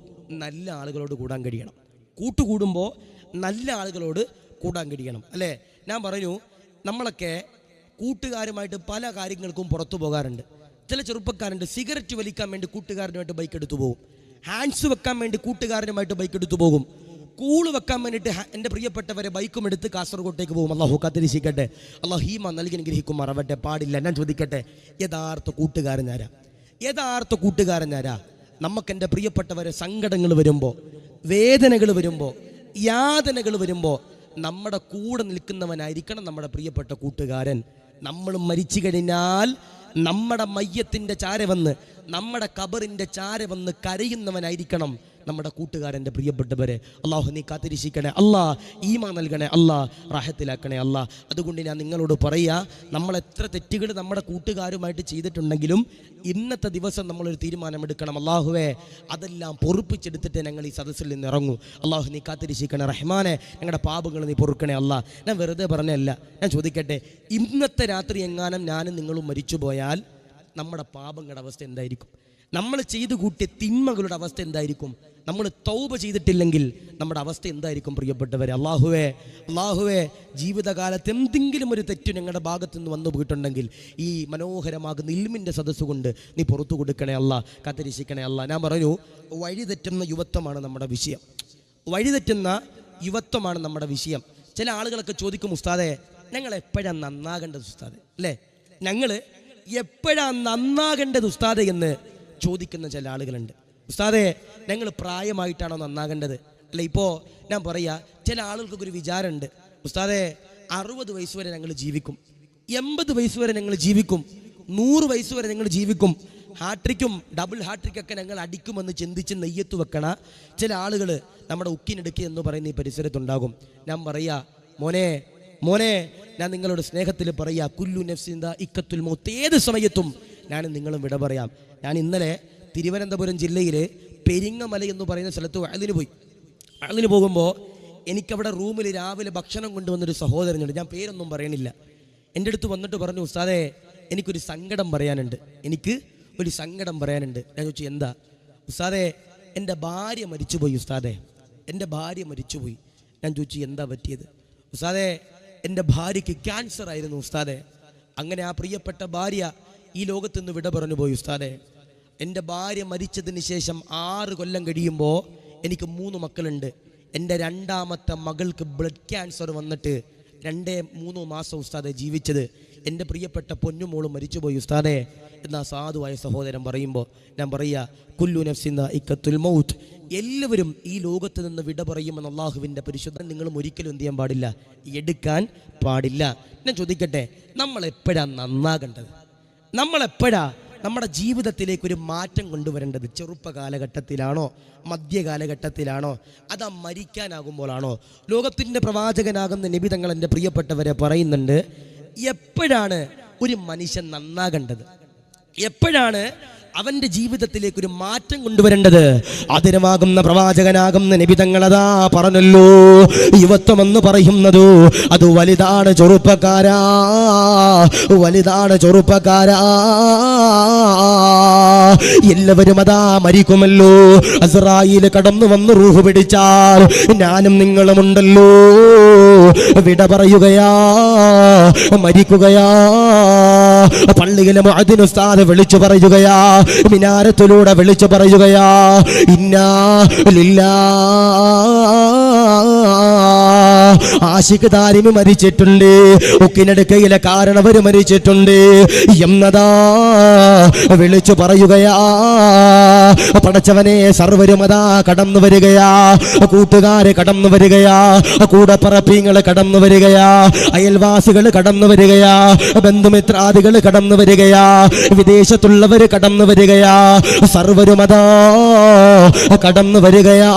നല്ല ആളുകളോട് കൂടാൻ കഴിയണം. കൂട്ടുകൂടുമ്പോൾ നല്ല ആളുകളോട് കൂടാൻ കഴിയണം, അല്ലേ? ഞാൻ പറഞ്ഞു, നമ്മളൊക്കെ കൂട്ടുകാരുമായിട്ട് പല കാര്യങ്ങൾക്കും പുറത്തു പോകാറുണ്ട്. ചില ചെറുപ്പക്കാരുണ്ട് സിഗരറ്റ് വലിക്കാൻ വേണ്ടി കൂട്ടുകാരനുമായിട്ട് ബൈക്ക് എടുത്തു പോകും, ഹാൻഡ്സ് വെക്കാൻ വേണ്ടി കൂട്ടുകാരനുമായിട്ട് ബൈക്ക് എടുത്തു പോകും, കൂള് വെക്കാൻ വേണ്ടിയിട്ട് എൻ്റെ പ്രിയപ്പെട്ടവരെ ബൈക്കും എടുത്ത് കാസർഗോട്ടേക്ക് പോകും. അള്ളാഹു കാത്തിരിക്കട്ടെ, അള്ളാഹു ഹീമ നൽകി അനുഗ്രഹിക്കുമാറാവട്ടെ. പാടില്ല. ഞാൻ ചോദിക്കട്ടെ, യഥാർത്ഥ കൂട്ടുകാരനാരാ? യഥാർത്ഥ കൂട്ടുകാരനാരാ? നമുക്കെൻ്റെ പ്രിയപ്പെട്ടവരെ സങ്കടങ്ങൾ വരുമ്പോൾ, വേദനകൾ വരുമ്പോൾ, യാതനകൾ വരുമ്പോൾ നമ്മുടെ കൂടെ നിൽക്കുന്നവനായിരിക്കണം നമ്മുടെ പ്രിയപ്പെട്ട കൂട്ടുകാരൻ. നമ്മൾ മരിച്ചു കഴിഞ്ഞാൽ നമ്മുടെ മയ്യത്തിൻ്റെ ചാര വന്ന്, നമ്മുടെ ഖബറിൻ്റെ ചാര വന്ന് കരയുന്നവനായിരിക്കണം നമ്മുടെ കൂട്ടുകാരൻ്റെ പ്രിയപ്പെട്ടവരെ. അള്ളാഹു നീ കാത്തിരിക്കണേ അല്ലാ, ഈമാൻ നൽകണേ അല്ലാ, റാഹത്തിലാക്കണേ അല്ലാ. അതുകൊണ്ട് ഞാൻ നിങ്ങളോട് പറയുക, നമ്മൾ എത്ര തെറ്റുകൾ നമ്മുടെ കൂട്ടുകാരുമായിട്ട് ചെയ്തിട്ടുണ്ടെങ്കിലും ഇന്നത്തെ ദിവസം നമ്മളൊരു തീരുമാനമെടുക്കണം. അള്ളാഹുവേ, അതെല്ലാം പൊറുപ്പിച്ചെടുത്തിട്ട് ഞങ്ങൾ ഈ സദസ്സിൽ നിന്ന് ഇറങ്ങൂ. അള്ളാഹു നീ കാത്തിരിക്കണേ റഹ്മാനെ, ഞങ്ങളുടെ പാപങ്ങൾ നീ പൊറുക്കണേ അല്ലാ. ഞാൻ വെറുതെ പറഞ്ഞല്ല. ഞാൻ ചോദിക്കട്ടെ, ഇന്നത്തെ രാത്രി എങ്ങാനും ഞാനും നിങ്ങളും മരിച്ചു പോയാൽ നമ്മുടെ പാപങ്ങളുടെ അവസ്ഥ എന്തായിരിക്കും? നമ്മൾ ചെയ്തു കൂട്ടിയ തിന്മകളുടെ അവസ്ഥ എന്തായിരിക്കും? നമ്മൾ തൗബ ചെയ്തിട്ടില്ലെങ്കിൽ നമ്മുടെ അവസ്ഥ എന്തായിരിക്കും പ്രിയപ്പെട്ടവരെ? അള്ളാഹുവേ, ജീവിതകാലത്ത് എന്തെങ്കിലും ഒരു തെറ്റ് ഞങ്ങളുടെ ഭാഗത്തു നിന്ന് വന്നു പോയിട്ടുണ്ടെങ്കിൽ ഈ മനോഹരമാകുന്ന ഇൽമിൻ്റെ സദസ്സ് കൊണ്ട് നീ പുറത്തു കൊടുക്കണേ അല്ലാ, കാത്തിരിക്കണേ അല്ലാ. ഞാൻ പറഞ്ഞു, വഴിതെറ്റുന്ന യുവത്വമാണ് നമ്മുടെ വിഷയം. വഴിതെറ്റുന്ന യുവത്വമാണ് നമ്മുടെ വിഷയം. ചില ആളുകളൊക്കെ ചോദിക്കും, ഉസ്താദേ ഞങ്ങൾ എപ്പോഴാണ് നന്നാകേണ്ടത് ഉസ്താദേ, അല്ലേ? ഞങ്ങൾ എപ്പോഴാണ് നന്നാകേണ്ടത് ഉസ്താദേ എന്ന് ചോദിക്കുന്ന ചില ആളുകളുണ്ട്. ഉസ്താദേ ഞങ്ങൾ പ്രായമായിട്ടാണോ നന്നാകേണ്ടത്? അല്ല, ഇപ്പോൾ ഞാൻ പറയാ, ചില ആളുകൾക്കൊക്കെ ഒരു വിചാരമുണ്ട്, ഉസ്താദേ 60 വയസ്സ് വരെ ഞങ്ങൾ ജീവിക്കും, 80 വയസ്സ് വരെ ഞങ്ങൾ ജീവിക്കും, 100 വയസ്സ് വരെ ഞങ്ങൾ ജീവിക്കും, ഹാട്രിക്കും ഡബിൾ ഹാട്രിക്കൊക്കെ ഞങ്ങൾ അടിക്കുമെന്ന് ചിന്തിച്ച് നെയ്യത്ത് വെക്കണ ചില ആളുകൾ നമ്മുടെ ഉക്കിനെടുക്കുക എന്ന് പറയുന്ന ഈ പരിസരത്തുണ്ടാകും. ഞാൻ പറയാ, മോനെ ഞാൻ നിങ്ങളോട് സ്നേഹത്തിൽ പറയാ, കുല്ലു നഫ്സിൻ ദാഇഖത്തുൽ മൗത്ത്. ഏത് സമയത്തും ഞാനും നിങ്ങളും വിട പറയാം. ഞാൻ ഇന്നലെ തിരുവനന്തപുരം ജില്ലയിലെ പെരിങ്ങമല എന്ന് പറയുന്ന സ്ഥലത്ത് അതിന് പോകുമ്പോൾ എനിക്കവിടെ റൂമിൽ രാവിലെ ഭക്ഷണം കൊണ്ടുവന്നൊരു സഹോദരനുണ്ട്, ഞാൻ പേരൊന്നും പറയണില്ല. എൻ്റെ അടുത്ത് വന്നിട്ട് പറഞ്ഞു, ഉസ്താദേ എനിക്കൊരു സങ്കടം പറയാനുണ്ട്. ഞാൻ ചോദിച്ചു, എന്താ? ഉസ്താദേ എൻ്റെ ഭാര്യ മരിച്ചുപോയി ഉസ്താദേ, എൻ്റെ ഭാര്യ മരിച്ചുപോയി. ഞാൻ ചോദിച്ചു, എന്താ പറ്റിയത്? ഉസ്താദേ എൻ്റെ ഭാര്യയ്ക്ക് ക്യാൻസർ ആയിരുന്നു ഉസ്താദേ. അങ്ങനെ ആ പ്രിയപ്പെട്ട ഭാര്യ ഈ ലോകത്ത് നിന്ന് വിട പറഞ്ഞു പോയി ഉസ്താദേ. എൻ്റെ ഭാര്യ മരിച്ചതിന് ശേഷം 6 കൊല്ലം കഴിയുമ്പോൾ എനിക്ക് 3 മക്കളുണ്ട്. എൻ്റെ 2ാമത്തെ മകൾക്ക് ബ്ലഡ് ക്യാൻസർ വന്നിട്ട് 2-3 മാസം ഉസ്താദെ ജീവിച്ചത്. എൻ്റെ പ്രിയപ്പെട്ട പൊന്നുമോള് മരിച്ചുപോയി ഉസ്താദെ. എന്നാ സാധുവായ സഹോദരൻ പറയുമ്പോൾ ഞാൻ പറയുക, കുല്ലു നഫ്സിൻ ദാഇഖത്തുൽ മൗത്ത്. എല്ലാവരും ഈ ലോകത്ത് നിന്ന് വിട പറയുമെന്ന് അള്ളാഹുവിൻ്റെ പരിശുദ്ധം നിങ്ങളും ഒരിക്കലും എന്ത് ചെയ്യാൻ പാടില്ല, എടുക്കാൻ പാടില്ല. ഞാൻ ചോദിക്കട്ടെ, നമ്മളെപ്പോഴാണ് നന്നാകേണ്ടത്? നമ്മളെപ്പോഴാ നമ്മുടെ ജീവിതത്തിലേക്കൊരു മാറ്റം കൊണ്ടുവരേണ്ടത്? ചെറുപ്പ കാലഘട്ടത്തിലാണോ, മധ്യകാലഘട്ടത്തിലാണോ, അതാ മരിക്കാനാകുമ്പോഴാണോ? ലോകത്തിൻ്റെ പ്രവാചകനാകുന്ന നബി തങ്ങൾ എൻ്റെ പ്രിയപ്പെട്ടവരെ പറയുന്നുണ്ട്, എപ്പോഴാണ് ഒരു മനുഷ്യൻ നന്നാകേണ്ടത്, എപ്പോഴാണ് അവന്റെ ജീവിതത്തിലേക്ക് ഒരു മാറ്റം കൊണ്ടുവരേണ്ടത്? ആദരവാകുന്ന പ്രവാചകനാകുന്ന നബി തങ്ങളതാ പറഞ്ഞല്ലോ, യുവത്വം എന്ന് പറയുന്നത് അത് വലുതാണ് ചെറുപ്പക്കാരാ, വലുതാണ് ചെറുപ്പക്കാരാ. എല്ലാവരും അതാ മരിക്കുമല്ലോ. അസ്റായീൽ കടന്നു വന്ന് റൂഹ് പിടിച്ചാൽ ഞാനും നിങ്ങളുമുണ്ടല്ലോ, വിട പറയുകയാ, മരിക്കുകയാ. പള്ളിയിലെ മുഅദ്ദിൻ ഉസ്താദ് വിളിച്ചു പറയുകയാ, മിനാരത്തിലൂടെ വിളിച്ചു പറയുകയാ, ഇന്നാ ലില്ലാഹ്. ആശിഖ് ദാരിമി മരിച്ചിട്ടുണ്ട്, ഉക്കിനടുക്കയിലെ കാരണവര് മരിച്ചിട്ടുണ്ട് എന്നതാ വിളിച്ചു പറയുകയാ. പടച്ചവനെ, സർവരുമതാ കടന്നു വരികയാ, കൂട്ടുകാര് കടന്നു വരികയാ, കൂടപ്പറപ്പീങ്ങള് കടന്നു വരികയാ, അയൽവാസികൾ കടന്നു വരികയാ, ബന്ധുമിത്രാദികൾ കടന്നു വരികയാ, വിദേശത്തുള്ളവര് കടന്നു വരികയാ, സർവരുമതാ കടന്നു വരികയാ.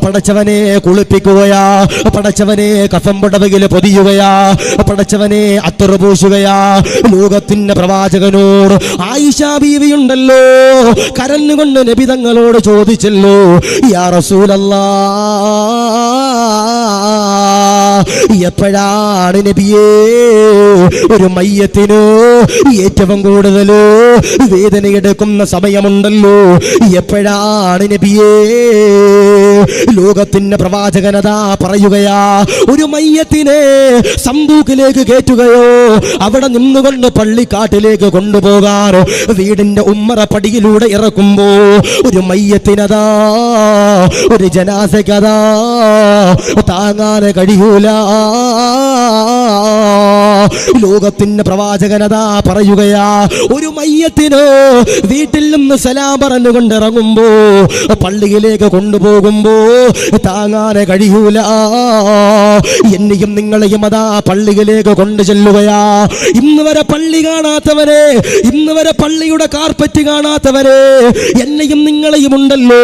പടച്ചവനെ കുളിപ്പിക്കുകയാ, പടച്ചവനെ കഫം പുടവയിൽ പൊതിയുകയാ, പടച്ചവനെ അത്തറ് പൂശുകയാ. ലോകത്തിന്റെ പ്രവാചകനോട് ആയിഷ ബീവിയുണ്ടല്ലോ, കരഞ്ഞുകൊണ്ട് നബി തങ്ങളോട് ചോദിച്ചല്ലോ, യാ റസൂലല്ലാഹ്, എപ്പോഴാണ് നബിയേ ഒരു മയ്യത്തിനോ ഏറ്റവും കൂടുതൽ വേദനയെടുക്കുന്ന സമയമുണ്ടല്ലോ, എപ്പോഴാണ് നബിയേ? ലോകത്തിന്റെ പ്രവാചകനതാ പറയുകയാ, ഒരു മയ്യത്തിനെ സമ്പൂക്കിലേക്ക് കയറ്റുകയോ അവിടെ നിന്നുകൊണ്ട് പള്ളിക്കാട്ടിലേക്ക് കൊണ്ടുപോകാൻ വീടിന്റെ ഉമ്മറ പടിയിലൂടെ ഇറക്കുമ്പോ ഒരു മയ്യത്തിനതാ, ഒരു ജനാസക്കതാ താങ്ങാൻ കഴിയൂല. ലോകത്തിന്റെ പ്രവാചകനതാ പറയുകയാ, ഒരു മയ്യത്തിനോ വീട്ടിൽ നിന്ന് സലാം പറഞ്ഞുകൊണ്ട് ഇറങ്ങുമ്പോ പള്ളിയിലേക്ക് കൊണ്ടുപോകുമ്പോ താങ്ങാൻ കഴിയൂല. എന്നെയും നിങ്ങളെയും അതാ പള്ളിയിലേക്ക് കൊണ്ടു ചെല്ലുകയാ. ഇന്ന് വരെ പള്ളി കാണാത്തവരെ, ഇന്ന് വരെ പള്ളിയുടെ കാർപ്പറ്റ് കാണാത്തവരെ, എന്നെയും നിങ്ങളെയും ഉണ്ടല്ലോ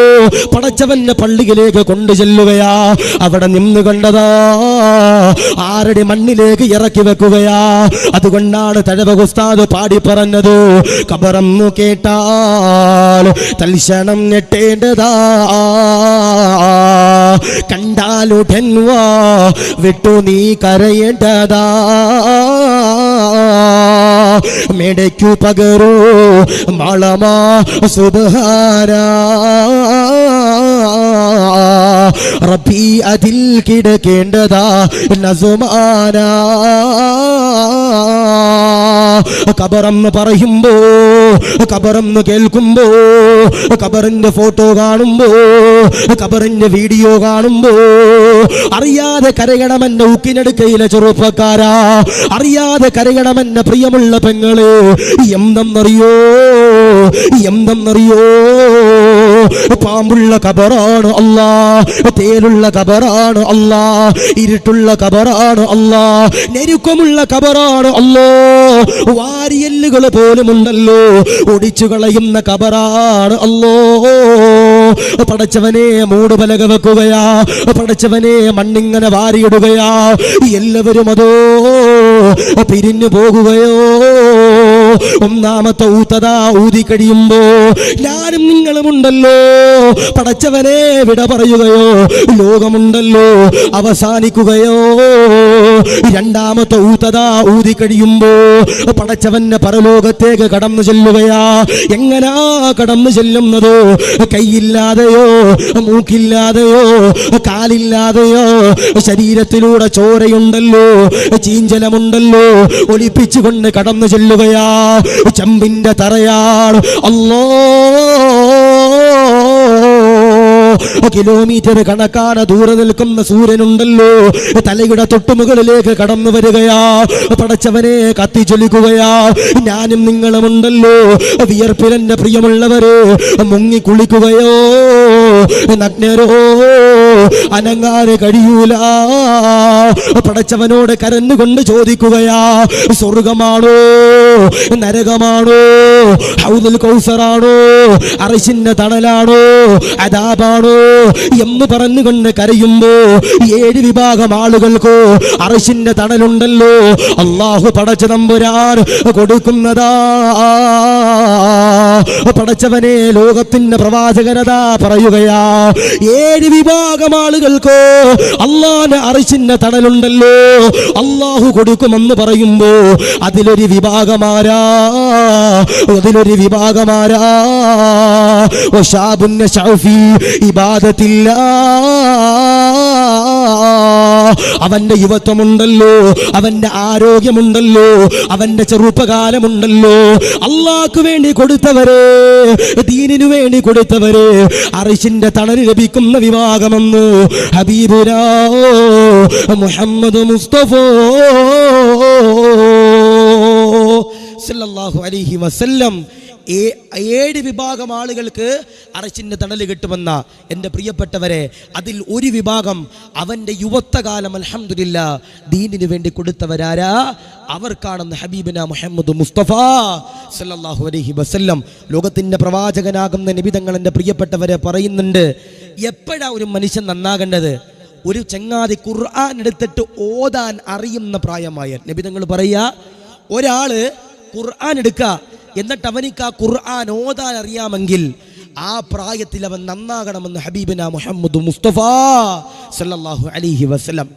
പടച്ചവന്റെ പള്ളിയിലേക്ക് കൊണ്ടു ചെല്ലുകയാ. അവിടെ നിന്ന് കണ്ടതാ ആരുടെ മണ്ണിലേക്ക് ഇറക്കി വെക്കുകയാ. അതുകൊണ്ടാണ് തഴവ ഉസ്താദ് പാടി പറഞ്ഞത്, ഖബറെന്നു കേട്ടാൽ തൽക്ഷണം ഞെട്ടേണ്ടതാ, കണ്ടാലുടൻ വാ വിട്ടു നീ കരയേണ്ടതാ, മേടയ്ക്കു പകരോ മാളമാ സുബ്ഹാനാ റബ്ബി അതിൽ കിടക്കേണ്ടതാ നസുമാനാ. ഖബറെന്ന് പറയുമ്പോ, ഖബറെന്ന് കേൾക്കുമ്പോ, ഖബറിന്റെ ഫോട്ടോ കാണുമ്പോ, ഖബറിന്റെ വീഡിയോ കാണുമ്പോ അറിയാതെ കരയണമെന്ന ഉക്കിനടുക്കയിലെ ചെറുപ്പക്കാരാ, അറിയാതെ കരയണമെന്ന പ്രിയമുള്ള പെങ്ങളെ. എന്തെന്നറിയോ, എന്തെന്നറിയോ, പാമ്പുള്ള ഖബറാണ് അല്ലാ, തേലുള്ള ഖബറാണ് അല്ലാ, ഇരുട്ടുള്ള ഖബറാണ് അല്ലാ, ഞെരുക്കമുള്ള ഖബറാണ് അല്ലോ, വാരിയല്ലുകൾ പോലും ഉണ്ടല്ലോ ഒടിച്ചു കളയുന്ന ഖബറാണ് അല്ലോ. പടച്ചവനെ മൂടുപലക വെക്കുകയാ, പടച്ചവനെ മണ്ണിങ്ങനെ വാരിയിടുകയാ. എല്ലാവരും അതോ പിരിഞ്ഞു പോകുകയോ. ഒന്നാമത്തെ ഊത്തതാ ഊതി കഴിയുമ്പോ ഞാനും നിങ്ങളും ഉണ്ടല്ലോ പടച്ചവനെ വിട പറയുകയോ, ലോകമുണ്ടല്ലോ അവസാനിക്കുകയോ. രണ്ടാമത്തെ ഊത്തതാ ഊതി കഴിയുമ്പോ പടച്ചവന്റെ പരലോകത്തേക്ക് കടന്നു ചെല്ലുകയാ. എങ്ങനാ കടന്നു ചെല്ലുന്നതോ? കൈയില്ലാതെയോ, മൂക്കില്ലാതെയോ, കാലില്ലാതെയോ, ശരീരത്തിലൂടെ ചോരയുണ്ടല്ലോ, ചീഞ്ചലമുണ്ടല്ലോ, ഒലിപ്പിച്ചുകൊണ്ട് കടന്നു ചെല്ലുകയാ. ചെമ്പിന്റെ തറയാൾ അല്ലോ, കിലോമീറ്റർ കണക്കാണ് ദൂരെ നിൽക്കുന്ന സൂര്യനുണ്ടല്ലോ തലയുടെ തൊട്ടുമുകളിലേക്ക് കടന്നു വരികയാ. പടച്ചവനെ കത്തിച്ചൊലിക്കുകയാ. ഞാനും നിങ്ങളുമുണ്ടല്ലോ വിയർപ്പിലെന്റെ പ്രിയമുള്ളവര് മുങ്ങി കുളിക്കുകയോ, നഗ്നരോ, അനങ്ങാന് കഴിയൂല. പടച്ചവനോട് കരഞ്ഞുകൊണ്ട് ചോദിക്കുകയാ, സ്വർഗമാണോ നരകമാണോ, ഹൗദുൽ കൗസറാണോ, അർശിന്റെ തണലാണോ, അദാബാണോ എന്ന് പറഞ്ഞുകൊണ്ട് കരയുമ്പോ 7 വിഭാഗം ആളുകൾക്കോ അർശിന്റെ തണലുണ്ടല്ലോ അല്ലാഹു പടച്ച തമ്പുരാൻ കൊടുക്കുന്നതാ. പടച്ചവനെ ലോകത്തിന്റെ പ്രവാചകനതാ പറയുകയാ, 7 വിഭാഗം ആളുകൾക്കോ അല്ലാഹുവിന്റെ അർശിന്റെ തണലുണ്ടല്ലോ അല്ലാഹു കൊടുക്കുമെന്ന് പറയുമ്പോ അതിലൊരു വിഭാഗമാരാ, അതിലൊരു വിഭാഗമാരാ. വശാബുൻ നശഅഫി ഇബാദത്തില്ലാ, അവന്റെ യുവത്വമുണ്ടല്ലോ, അവന്റെ ആരോഗ്യമുണ്ടല്ലോ, അവന്റെ ചെറുപ്പകാലമുണ്ടല്ലോ അല്ലാഹുവിന് വേണ്ടി കൊടുത്തവരെ, ദീനിനു വേണ്ടി കൊടുത്തവരെ അർശിന്റെ തണൽ ലഭിക്കുന്ന വിഭാഗമെന്ന് ഹബീബുനാ മുഹമ്മദ് മുസ്തഫ സല്ലല്ലാഹു അലൈഹി വസല്ലം 7 വിഭാഗം ആളുകൾക്ക് അർശിന്റെ തണൽ കിട്ടുമെന്ന എൻ്റെ പ്രിയപ്പെട്ടവരെ, അതിൽ ഒരു വിഭാഗം അവൻ്റെ യുവത്വകാലം അൽഹംദുലില്ലാ ദീനിനു വേണ്ടി കൊടുത്തവരാരാ? അവർക്കാണെന്ന് ഹബീബിന മുഹമ്മദ് മുസ്തഫ സല്ലല്ലാഹു അലൈഹി വസല്ലം ലോകത്തിൻ്റെ പ്രവാചകനാകുന്ന നബി തങ്ങൾ എൻ്റെ പ്രിയപ്പെട്ടവരെ പറയുന്നുണ്ട്, എപ്പോഴാ ഒരു മനുഷ്യൻ നന്നാകേണ്ടത്? ഒരു ചങ്ങാതി ഖുർആൻ എടുത്തിട്ട് ഓതാൻ അറിയുന്ന പ്രായമായ നബി തങ്ങൾ പറയുക, ഒരാള് ഖുർആൻ എടുക്കുക, എന്നിട്ട് അവനിക്ക് ആ ഖുർആൻ ഓതാൻ അറിയാമെങ്കിൽ ആ പ്രായത്തിൽ അവൻ നന്നാകണമെന്ന് ഹബീബിന മുഹമ്മദ് മുസ്തഫ സല്ലല്ലാഹു അലൈഹി വസല്ലം